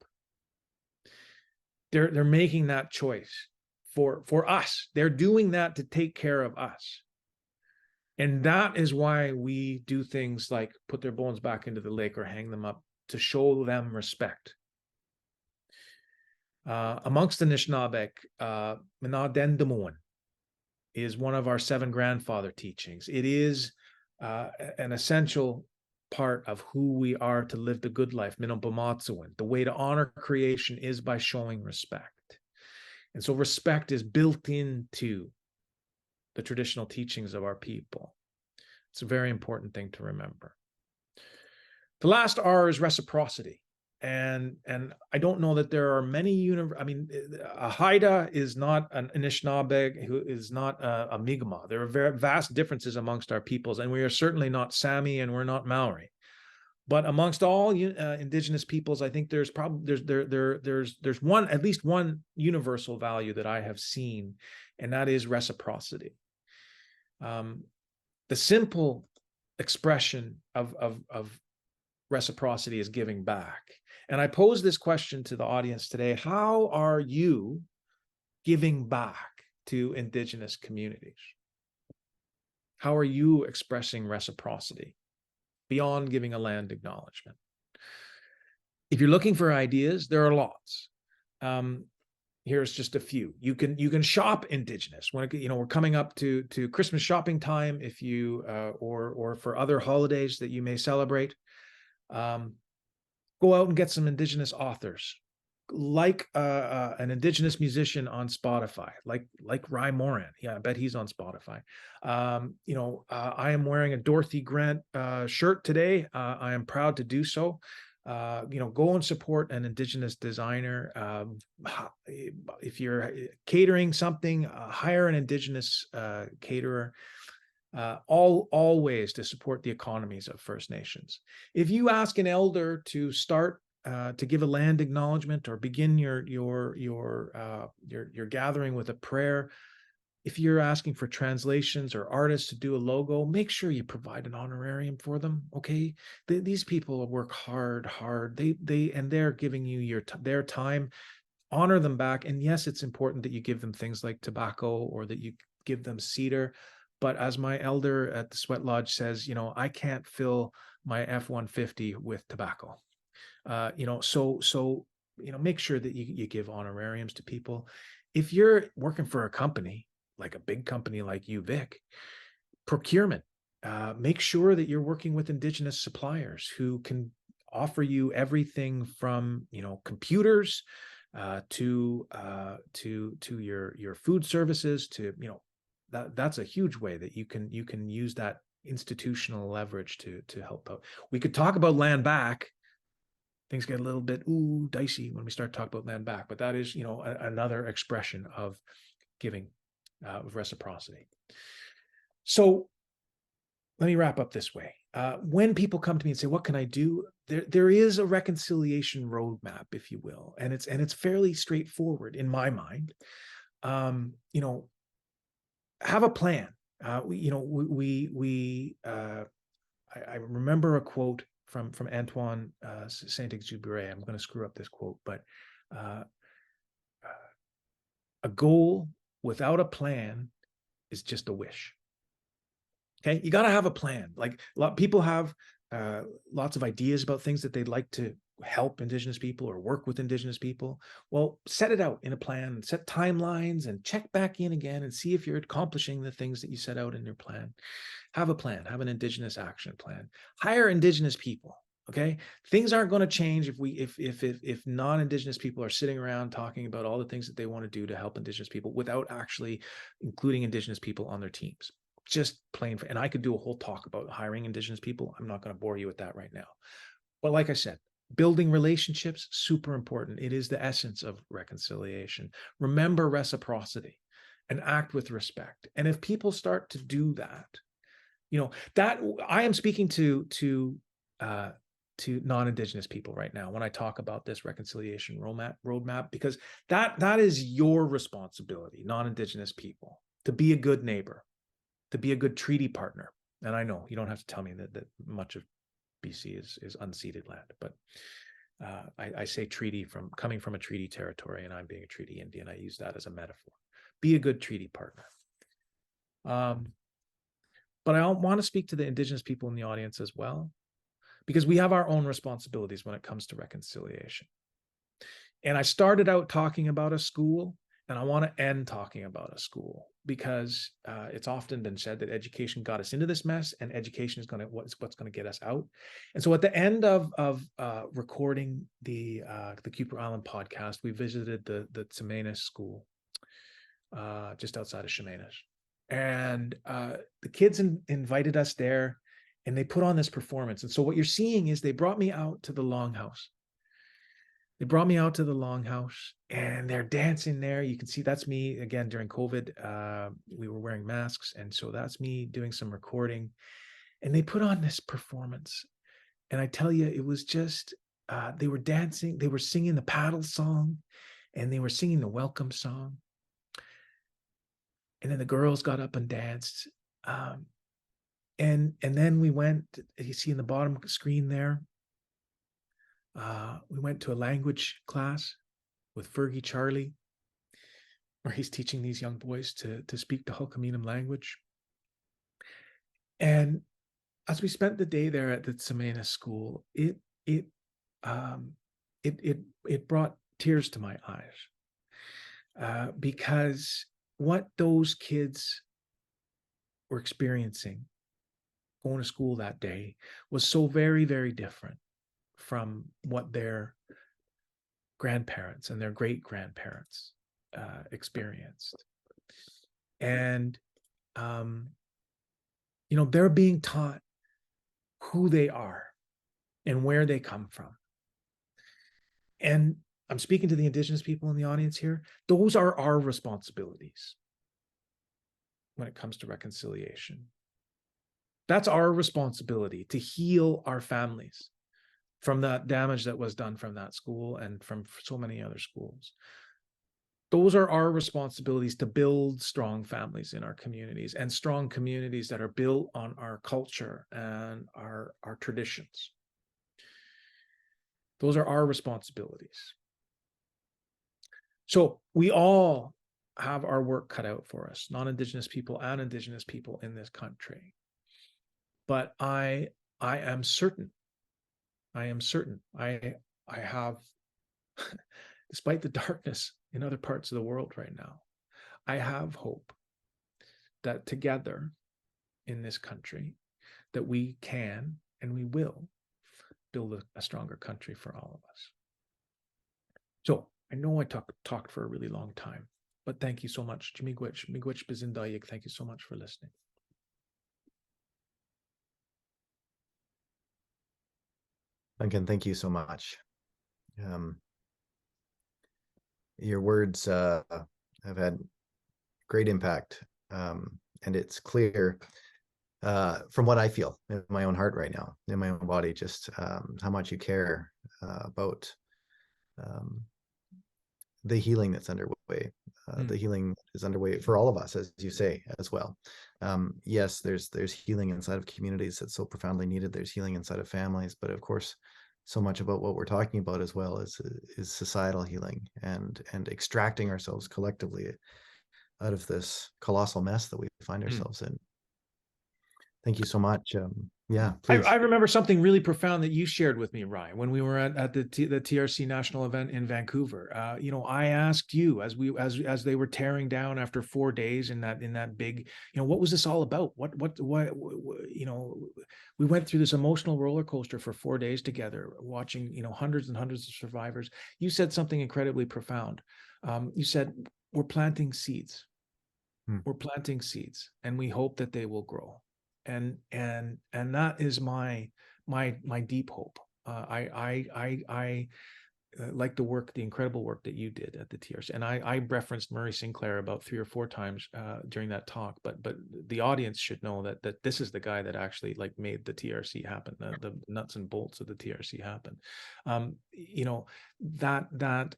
They're making that choice for us. They're doing that to take care of us. And that is why we do things like put their bones back into the lake or hang them up, to show them respect. Amongst the Anishinaabe, Minadendamuan is one of our 7 grandfather teachings. It is an essential part of who we are to live the good life. Minobamatsuan. The way to honor creation is by showing respect. And so respect is built into the traditional teachings of our people. It's a very important thing to remember. The last R is reciprocity. And I don't know that there are many a Haida is not an Anishinaabe, who is not a Mi'kmaq. There are very vast differences amongst our peoples, and we are certainly not Sami, and we're not Maori. But amongst all Indigenous peoples, I think there's at least one universal value that I have seen, and that is reciprocity. The simple expression of reciprocity is giving back. And I pose this question to the audience today: how are you giving back to Indigenous communities? How are you expressing reciprocity beyond giving a land acknowledgement? If you're looking for ideas, there are lots. Here's just a few. You can shop Indigenous. When we're coming up to Christmas shopping time, if you or for other holidays that you may celebrate. Go out and get some Indigenous authors. like an Indigenous musician on Spotify, like Ry Moran. Yeah, I bet he's on Spotify. I am wearing a Dorothy Grant shirt today. I am proud to do so. Go and support an Indigenous designer. If you're catering something, hire an Indigenous caterer. All ways to support the economies of First Nations. If you ask an elder to start to give a land acknowledgement or begin your gathering with a prayer, if you're asking for translations or artists to do a logo, make sure you provide an honorarium for them. Okay, these people work hard. They're giving you their time. Honor them back. And yes, it's important that you give them things like tobacco or that you give them cedar. But as my elder at the Sweat Lodge says, I can't fill my F-150 with tobacco. So make sure that you give honorariums to people. If you're working for a company, like a big company like UVic, procurement, make sure that you're working with Indigenous suppliers who can offer you everything from, computers to your food services to, that's a huge way that you can use that institutional leverage to help out. We could talk about land back. Things get a little bit dicey when we start talking about land back, but that is, another expression of giving, of reciprocity. So let me wrap up this way. When people come to me and say, "What can I do?" There is a reconciliation roadmap, if you will, and it's fairly straightforward in my mind. Have a plan. I remember a quote from Antoine Saint-Exupéry. I'm going to screw up this quote, but a goal without a plan is just a wish. Okay, you got to have a plan. Like people have lots of ideas about things that they'd like to help Indigenous people or work with Indigenous people. Well, set it out in a plan, set timelines, and check back in again and see if you're accomplishing the things that you set out in your plan. Have a plan, have an Indigenous action plan. Hire Indigenous people. Okay, things aren't going to change if non-Indigenous people are sitting around talking about all the things that they want to do to help Indigenous people without actually including Indigenous people on their teams. Just plain, and I could do a whole talk about hiring Indigenous people. I'm not going to bore you with that right now. But like I said, building relationships, super important. It is the essence of reconciliation. Remember reciprocity and act with respect. And if people start to do that, that I am speaking to non-Indigenous people right now when I talk about this reconciliation roadmap, because that is your responsibility, non-Indigenous people, to be a good neighbor, to be a good treaty partner. And I know you don't have to tell me that much of BC is unceded land, but I say treaty coming from a treaty territory, and I'm being a treaty Indian. I use that as a metaphor. Be a good treaty partner. But I want to speak to the Indigenous people in the audience as well, because we have our own responsibilities when it comes to reconciliation. And I started out talking about a school, and I want to end talking about a school, because it's often been said that education got us into this mess, and education is what's going to get us out. And so at the end of recording the Kuper Island podcast, we visited the Tsimanis school just outside of Chemainus. And the kids invited us there, and they put on this performance. And so what you're seeing is they brought me out to the longhouse. They brought me out to the longhouse, and they're dancing there. You can see that's me again during COVID. We were wearing masks, and so that's me doing some recording. And they put on this performance, and I tell you, it was just they were dancing. They were singing the paddle song, and they were singing the welcome song. And then the girls got up and danced. And then we went. You see in the bottom screen there. We went to a language class with Fergie Charlie, where he's teaching these young boys to speak the Hulkaminam language. And as we spent the day there at the Tsimanis school, it brought tears to my eyes, because what those kids were experiencing going to school that day was so very, very different from what their grandparents and their great-grandparents experienced. And, you know, they're being taught who they are and where they come from. And I'm speaking to the Indigenous people in the audience here. Those are our responsibilities when it comes to reconciliation. That's our responsibility, to heal our families from that damage that was done from that school and from so many other schools. Those are our responsibilities, to build strong families in our communities, and strong communities that are built on our culture and our traditions. Those are our responsibilities. So we all have our work cut out for us, non-Indigenous people and Indigenous people in this country. But I am certain, I have, despite the darkness in other parts of the world right now, I have hope that together in this country, that we can and we will build a stronger country for all of us. So I know I talked for a really long time, but thank you so much. Miigwech Bizindayik, thank you so much for listening. Duncan, thank you so much. Your words have had great impact, and it's clear from what I feel in my own heart right now, in my own body, just how much you care about the healing that's underway. The healing is underway for all of us, as you say, as well. Yes, there's healing inside of communities that's so profoundly needed. There's healing inside of families, but of course, so much about what we're talking about as well is societal healing and extracting ourselves collectively out of this colossal mess that we find ourselves in. Thank you so much. Yeah, please. I remember something really profound that you shared with me, Ryan, when we were at the TRC national event in Vancouver. You know, I asked you as they were tearing down after 4 days in that big, you know, what was this all about? What you know, we went through this emotional roller coaster for 4 days together, watching, you know, hundreds and hundreds of survivors. You said something incredibly profound. You said, we're planting seeds. We're planting seeds, and we hope that they will grow. And that is my deep hope. I like the incredible work that you did at the TRC, and I referenced Murray Sinclair about 3 or 4 times during that talk. But the audience should know that this is the guy that actually like made the TRC happen, the nuts and bolts of the TRC happen. You know, that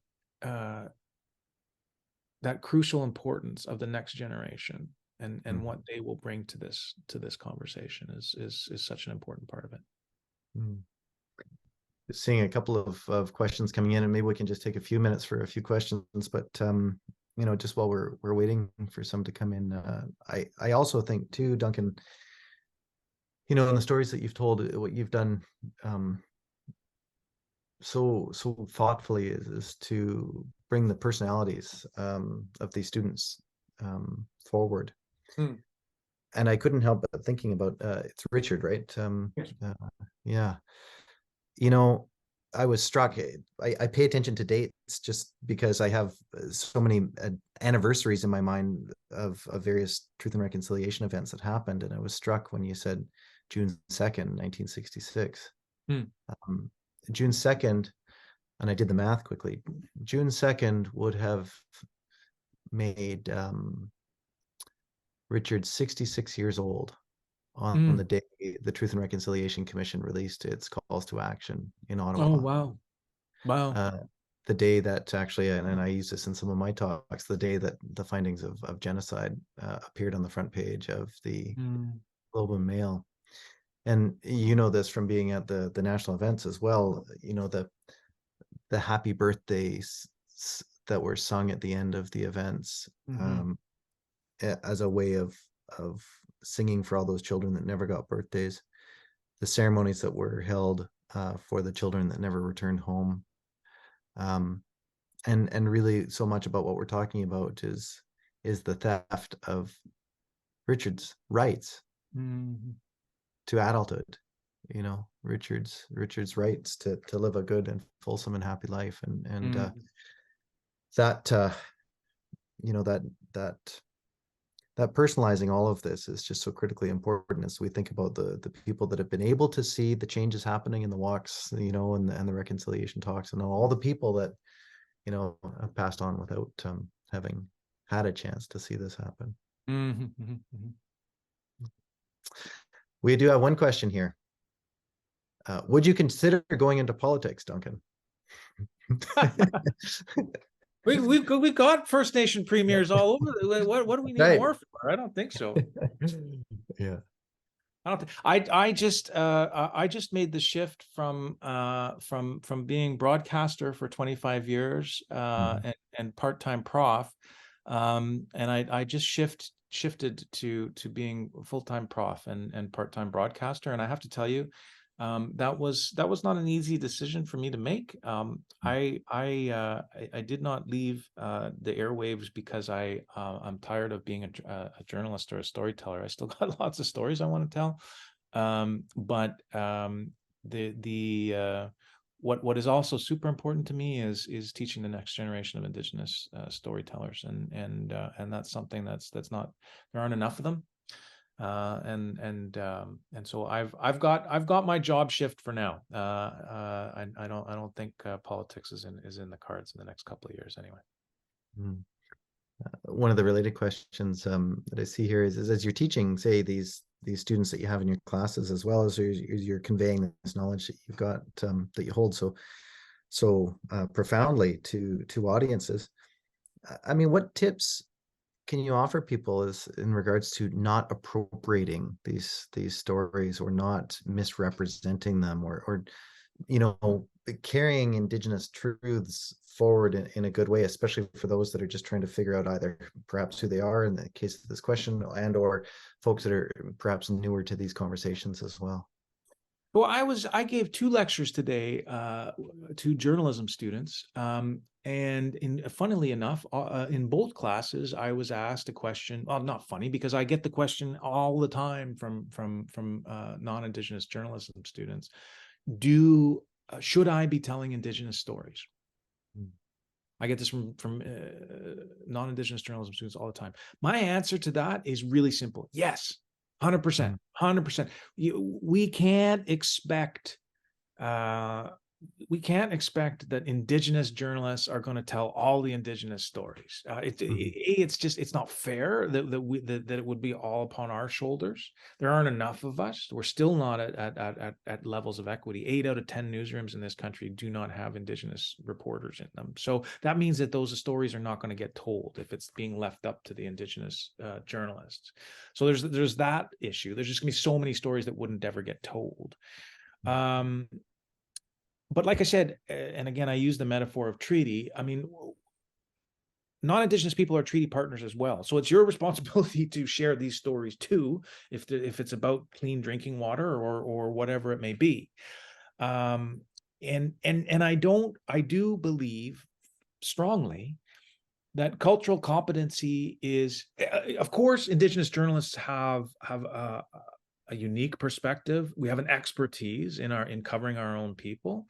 crucial importance of the next generation and what they will bring to this conversation is such an important part of it. Seeing a couple of questions coming in, and maybe we can just take a few minutes for a few questions, but you know, just while we're waiting for some to come in, I also think too, Duncan, you know, in the stories that you've told, what you've done so thoughtfully is to bring the personalities of these students forward. And I couldn't help but thinking about it's Richard, right? Yes. Yeah. You know, I was struck. I pay attention to dates just because I have so many anniversaries in my mind of various truth and reconciliation events that happened. And I was struck when you said June 2nd, 1966. June 2nd, and I did the math quickly, June 2nd would have made Richard 66 years old on the day the Truth and Reconciliation Commission released its calls to action in Ottawa. Oh, wow. Wow. The day that actually, and I use this in some of my talks, the day that the findings of genocide appeared on the front page of the Globe and Mail. And you know this from being at the national events as well, you know, the happy birthdays that were sung at the end of the events as a way of singing for all those children that never got birthdays, the ceremonies that were held for the children that never returned home. And really so much about what we're talking about is the theft of Richard's rights to adulthood, you know, Richard's rights to live a good and fulsome and happy life, and that that personalizing all of this is just so critically important as we think about the people that have been able to see the changes happening in the walks, and the reconciliation talks, and all the people that have passed on without having had a chance to see this happen. We do have one question here. Would you consider going into politics, Duncan? We've got First Nation premiers all over. What do we need more for? I don't think so. Yeah. I don't think I just made the shift from being broadcaster for 25 years and part-time prof, and I just shifted to being full-time prof and part-time broadcaster. And I have to tell you, that was not an easy decision for me to make. I did not leave the airwaves because I'm tired of being a journalist or a storyteller. I still got lots of stories I want to tell, but what is also super important to me is teaching the next generation of Indigenous storytellers, and that's something that's not, there aren't enough of them. And so I've got my job shift for now. I don't think politics is in the cards in the next couple of years anyway. One of the related questions that I see here is as you're teaching, say, these students that you have in your classes, as well as you're conveying this knowledge that you've got, that you hold so profoundly to audiences. I mean, what tips can you offer people is in regards to not appropriating these stories, or not misrepresenting them, or carrying Indigenous truths forward in a good way, especially for those that are just trying to figure out either perhaps who they are in the case of this question, and or folks that are perhaps newer to these conversations as well? Well, I gave 2 lectures today to journalism students, and funnily enough, in both classes, I was asked a question. Well, not funny, because I get the question all the time from non-Indigenous journalism students: should I be telling Indigenous stories? I get this from non-Indigenous journalism students all the time. My answer to that is really simple: yes. 100%, 100%. We can't expect that Indigenous journalists are going to tell all the Indigenous stories. It's not fair that it would be all upon our shoulders. There aren't enough of us. We're still not at levels of equity. 8 out of 10 newsrooms in this country do not have Indigenous reporters in them. So that means that those stories are not going to get told if it's being left up to the Indigenous journalists. So there's that issue. There's just going to be so many stories that wouldn't ever get told. But like I said, and again, I use the metaphor of treaty. I mean, non-Indigenous people are treaty partners as well. So it's your responsibility to share these stories too, if it's about clean drinking water or whatever it may be. And I do believe strongly that cultural competency is, of course, Indigenous journalists have a unique perspective. We have an expertise in covering our own people.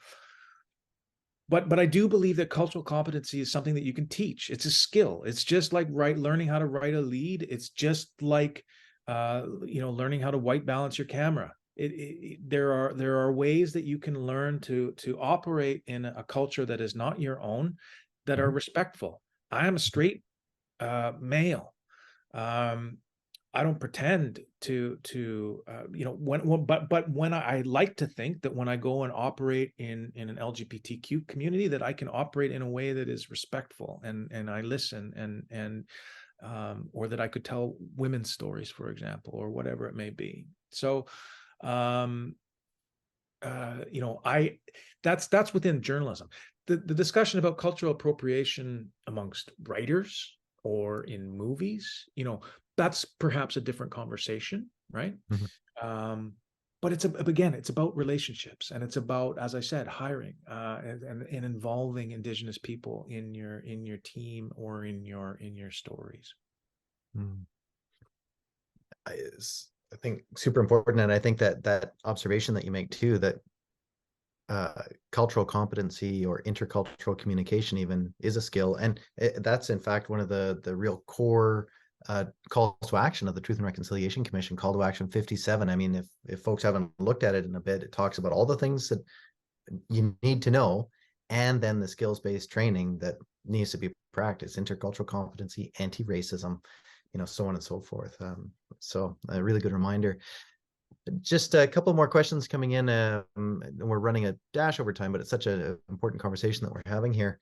But I do believe that cultural competency is something that you can teach. It's a skill. It's just like learning how to write a lead. It's just like learning how to white balance your camera. There are ways that you can learn to operate in a culture that is not your own, that are respectful. I am a straight male. I don't pretend but when I like to think that when I go and operate in an LGBTQ community, that I can operate in a way that is respectful, and I listen, and or that I could tell women's stories, for example, or whatever it may be. So, that's within journalism. The discussion about cultural appropriation amongst writers or in movies, that's perhaps a different conversation, right? But it's about relationships, and it's about, as I said, hiring and involving Indigenous people in your team or in your stories. I think super important. And I think that observation that you make too, that cultural competency or intercultural communication even is a skill. And that's in fact one of the real core calls to action of the Truth and Reconciliation Commission, call to action 57. I mean, if folks haven't looked at it in a bit, it talks about all the things that you need to know, and then the skills-based training that needs to be practiced: intercultural competency, anti-racism, so on and so forth. So a really good reminder. Just a couple more questions coming in. We're running a dash over time, but it's such an important conversation that we're having here.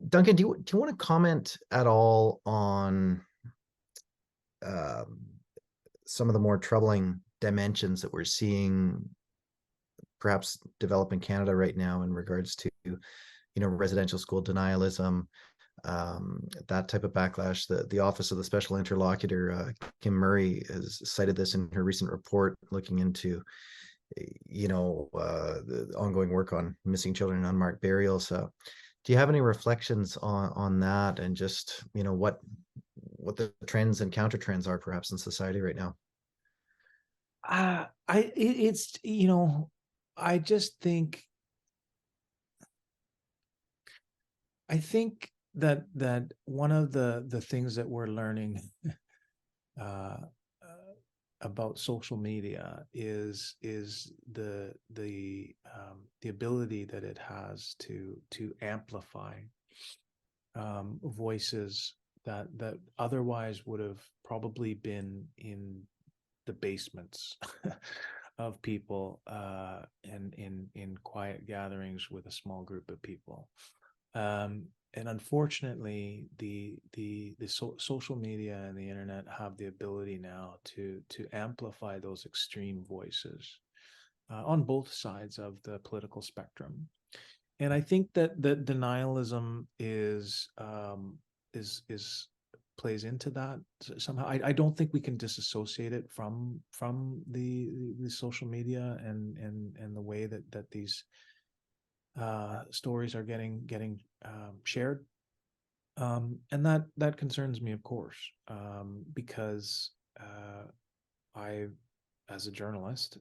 Duncan, do you want to comment at all on some of the more troubling dimensions that we're seeing perhaps develop in Canada right now in regards to, residential school denialism, that type of backlash? The Office of the Special Interlocutor, Kim Murray, has cited this in her recent report looking into, the ongoing work on missing children and unmarked burials. Do you have any reflections on that, and just, what the trends and counter trends are perhaps in society right now? I just think, that one of the things that we're learning about social media is the ability that it has to amplify voices that otherwise would have probably been in the basements of people, and in quiet gatherings with a small group of people. And unfortunately, the social media and the internet have the ability now to amplify those extreme voices on both sides of the political spectrum. And I think that the denialism is plays into that somehow. I don't think we can disassociate it from the social media and the way that these stories are getting shared, and that concerns me, of course, because I, as a journalist,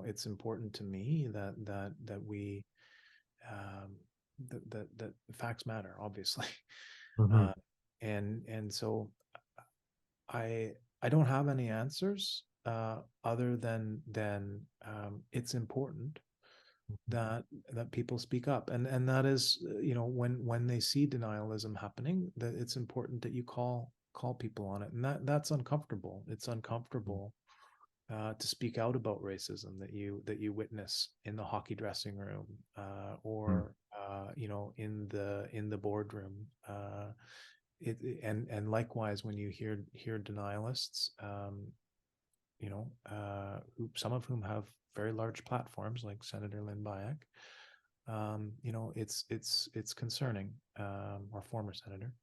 it's important to me that we that facts matter, obviously. Mm-hmm. And so I don't have any answers other than it's important that people speak up, and that is, when they see denialism happening, that it's important that you call people on it, and that's uncomfortable. It's uncomfortable to speak out about racism that you witness in the hockey dressing room, or in the boardroom. And likewise, when you hear denialists, some of whom have very large platforms, like Senator Lynn Bayek, it's concerning, or former senator.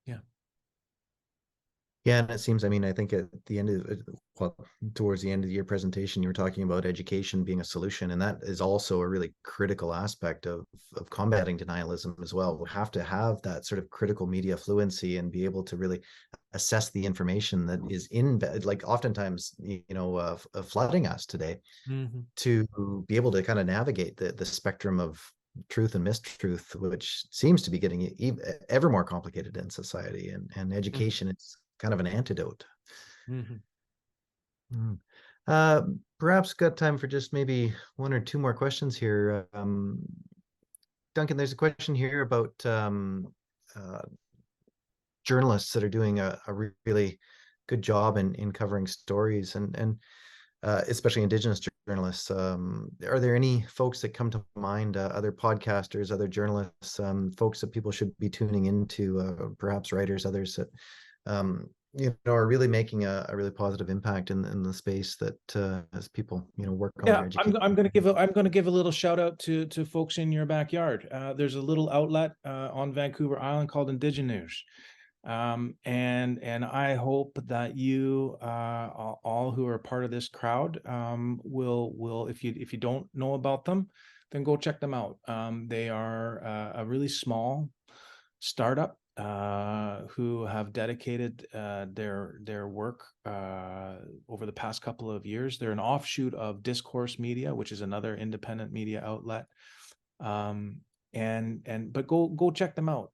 Yeah. Yeah, and it seems, I think at the end of, towards the end of your presentation, you were talking about education being a solution, and that is also a really critical aspect of combating denialism as well. We have to have that sort of critical media fluency and be able to really assess the information that is like oftentimes, flooding us today, Mm-hmm. to be able to kind of navigate the spectrum of truth and mistruth, which seems to be getting ever more complicated in society, and education is kind of an antidote. Mm-hmm. Perhaps got time for just maybe one or two more questions here. Duncan, there's a question here about journalists that are doing a really good job in covering stories, and especially Indigenous journalists. Are there any folks that come to mind, other podcasters, other journalists, folks that people should be tuning into, perhaps writers, others that are really making a really positive impact in the space that, as people work on their education? I'm going to give a little shout out to folks in your backyard. There's a little outlet on Vancouver Island called Indigenous. And I hope that you all who are part of this crowd will, if you don't know about them, then go check them out. They are a really small startup who have dedicated their work over the past couple of years. They're an offshoot of Discourse Media, which is another independent media outlet. But go check them out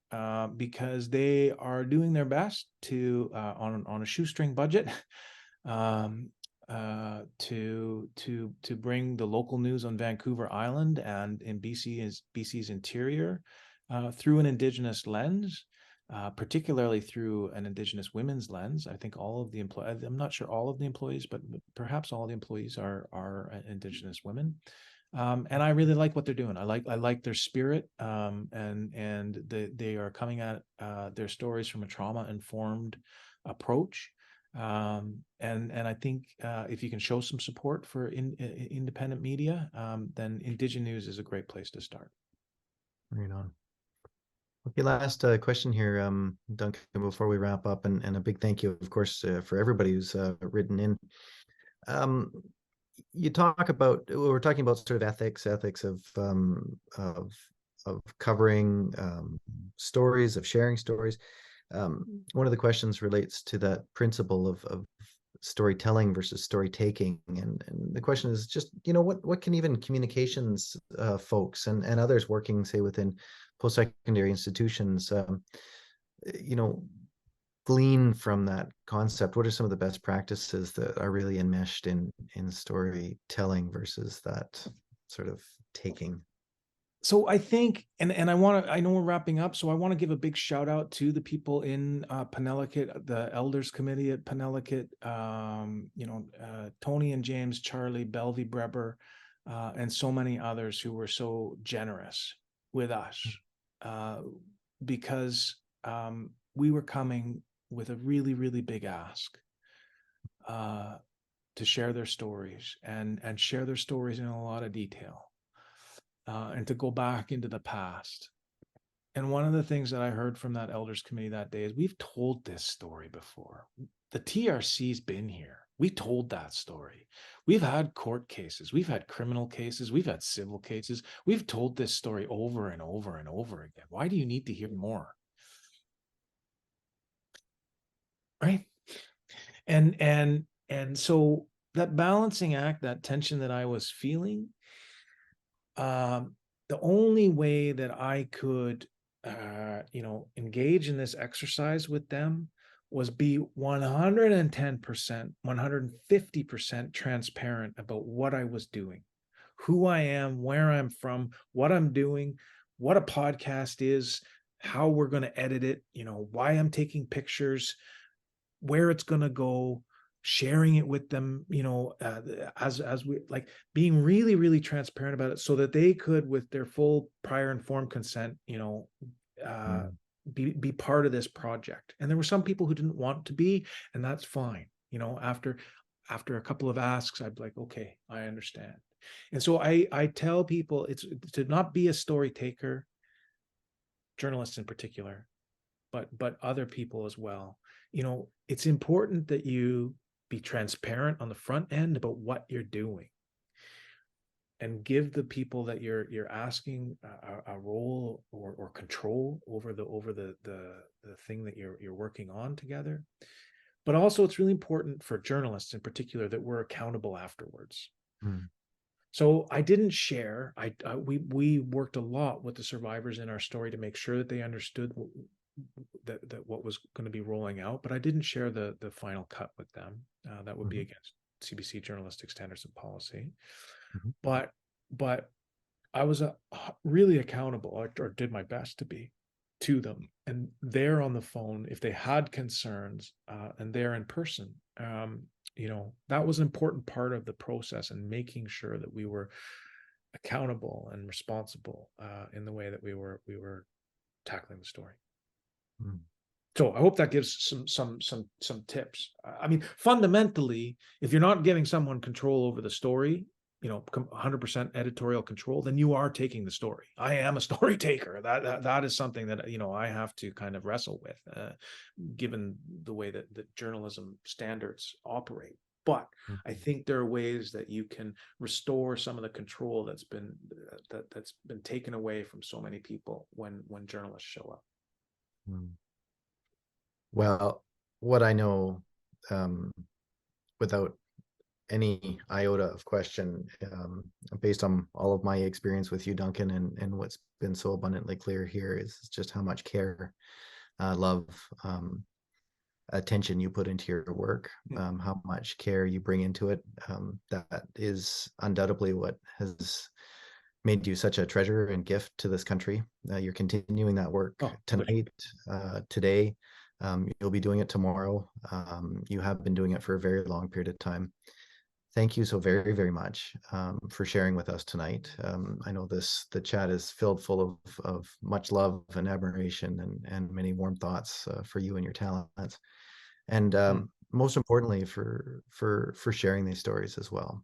because they are doing their best to on a shoestring budget to bring the local news on Vancouver Island and in BC's interior through an Indigenous lens. Particularly through an Indigenous women's lens. I think all of the employees, I'm not sure all of the employees, but perhaps all the employees are Indigenous women. And I really like what they're doing. I like their spirit, and they are coming at their stories from a trauma-informed approach. And I think if you can show some support for independent media, then Indigenews is a great place to start. Right on. Okay, last question here, Duncan, before we wrap up, and a big thank you, of course, for everybody who's written in. You talk about, we're talking about sort of ethics of covering stories, of sharing stories. One of the questions relates to that principle of storytelling versus story taking, and the question is just, what can even communications folks and others working, say, within post-secondary institutions, glean from that concept? What are some of the best practices that are really enmeshed in storytelling versus that sort of taking? So I think, and I know we're wrapping up, so I want to give a big shout out to the people in Penelakut, the Elders Committee at Penelakut, Tony and James, Charlie, Belvy Breber, and so many others who were so generous with us, because we were coming with a really, really big ask to share their stories and share their stories in a lot of detail. And to go back into the past. And one of the things that I heard from that Elders Committee that day is, we've told this story before. The TRC's been here. We told that story. We've had court cases. We've had criminal cases. We've had civil cases. We've told this story over and over and over again. Why do you need to hear more? Right? And so that balancing act, that tension that I was feeling, the only way that I could, engage in this exercise with them was be 110%, 150% transparent about what I was doing, who I am, where I'm from, what I'm doing, what a podcast is, how we're going to edit it, why I'm taking pictures, where it's going to go, sharing it with them, as we like, being really, really transparent about it so that they could, with their full prior informed consent, be part of this project. And there were some people who didn't want to be, and that's fine. After a couple of asks, I'd be like, okay, I understand. And so I tell people, it's to not be a story taker, journalists in particular, but other people as well. It's important that you be transparent on the front end about what you're doing, and give the people that you're asking a role or control over the thing that you're working on together. But also, it's really important for journalists in particular that we're accountable afterwards. So I didn't share. We worked a lot with the survivors in our story to make sure that they understood that what was going to be rolling out, but I didn't share the final cut with them. That would be against CBC journalistic standards and policy. But I was really accountable, or did my best to be, to them, and they're on the phone if they had concerns, and they're in person. That was an important part of the process, and making sure that we were accountable and responsible in the way that we were tackling the story. So I hope that gives some tips. I mean, fundamentally, if you're not giving someone control over the story, 100% editorial control, then you are taking the story. I am a story taker. That is something that, I have to kind of wrestle with, given the way that journalism standards operate. But I think there are ways that you can restore some of the control that's been taken away from so many people when journalists show up. Well, what I know, without any iota of question, based on all of my experience with you, Duncan, and what's been so abundantly clear here is just how much care, love, attention you put into your work, how much care you bring into it. That is undoubtedly what has made you such a treasure and gift to this country. You're continuing that work tonight, today. You'll be doing it tomorrow. You have been doing it for a very long period of time. Thank you so very, very much for sharing with us tonight. I know the chat is filled full of much love and admiration and many warm thoughts for you and your talents. And most importantly, for sharing these stories as well.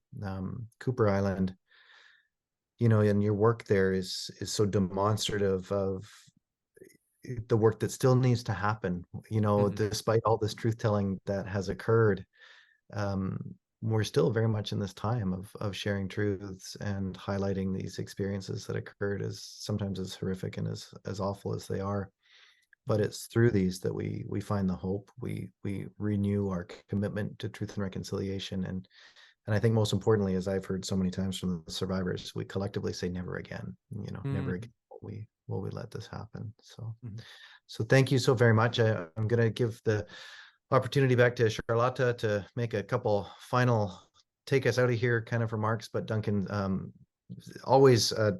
Kuper Island, you know, and your work there is so demonstrative of the work that still needs to happen. You know, despite all this truth telling that has occurred, we're still very much in this time of sharing truths and highlighting these experiences that occurred, as sometimes as horrific and as awful as they are. But it's through these that we find the hope. We renew our commitment to truth and reconciliation, and I think most importantly, as I've heard so many times from the survivors, we collectively say never again. You know, never again will we let this happen. So, so thank you so very much. I'm going to give the opportunity back to Charlotta to make a couple final take us out of here kind of remarks. But Duncan, always a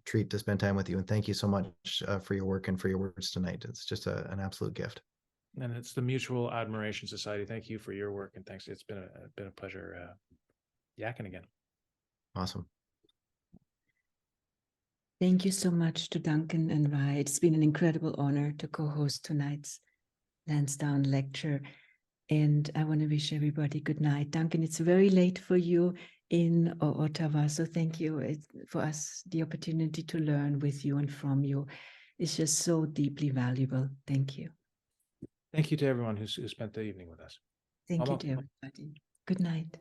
treat to spend time with you, and thank you so much for your work and for your words tonight. It's just an absolute gift. And it's the Mutual Admiration Society. Thank you for your work, and thanks. It's been a pleasure yakking again. Awesome. Thank you so much to Duncan and Rai. It's been an incredible honor to co-host tonight's Lansdowne lecture. And I want to wish everybody good night. Duncan, it's very late for you in Ottawa. So thank you. It's for us, the opportunity to learn with you and from you is just so deeply valuable. Thank you. Thank you to everyone who spent the evening with us. Thank you to everybody. Good night.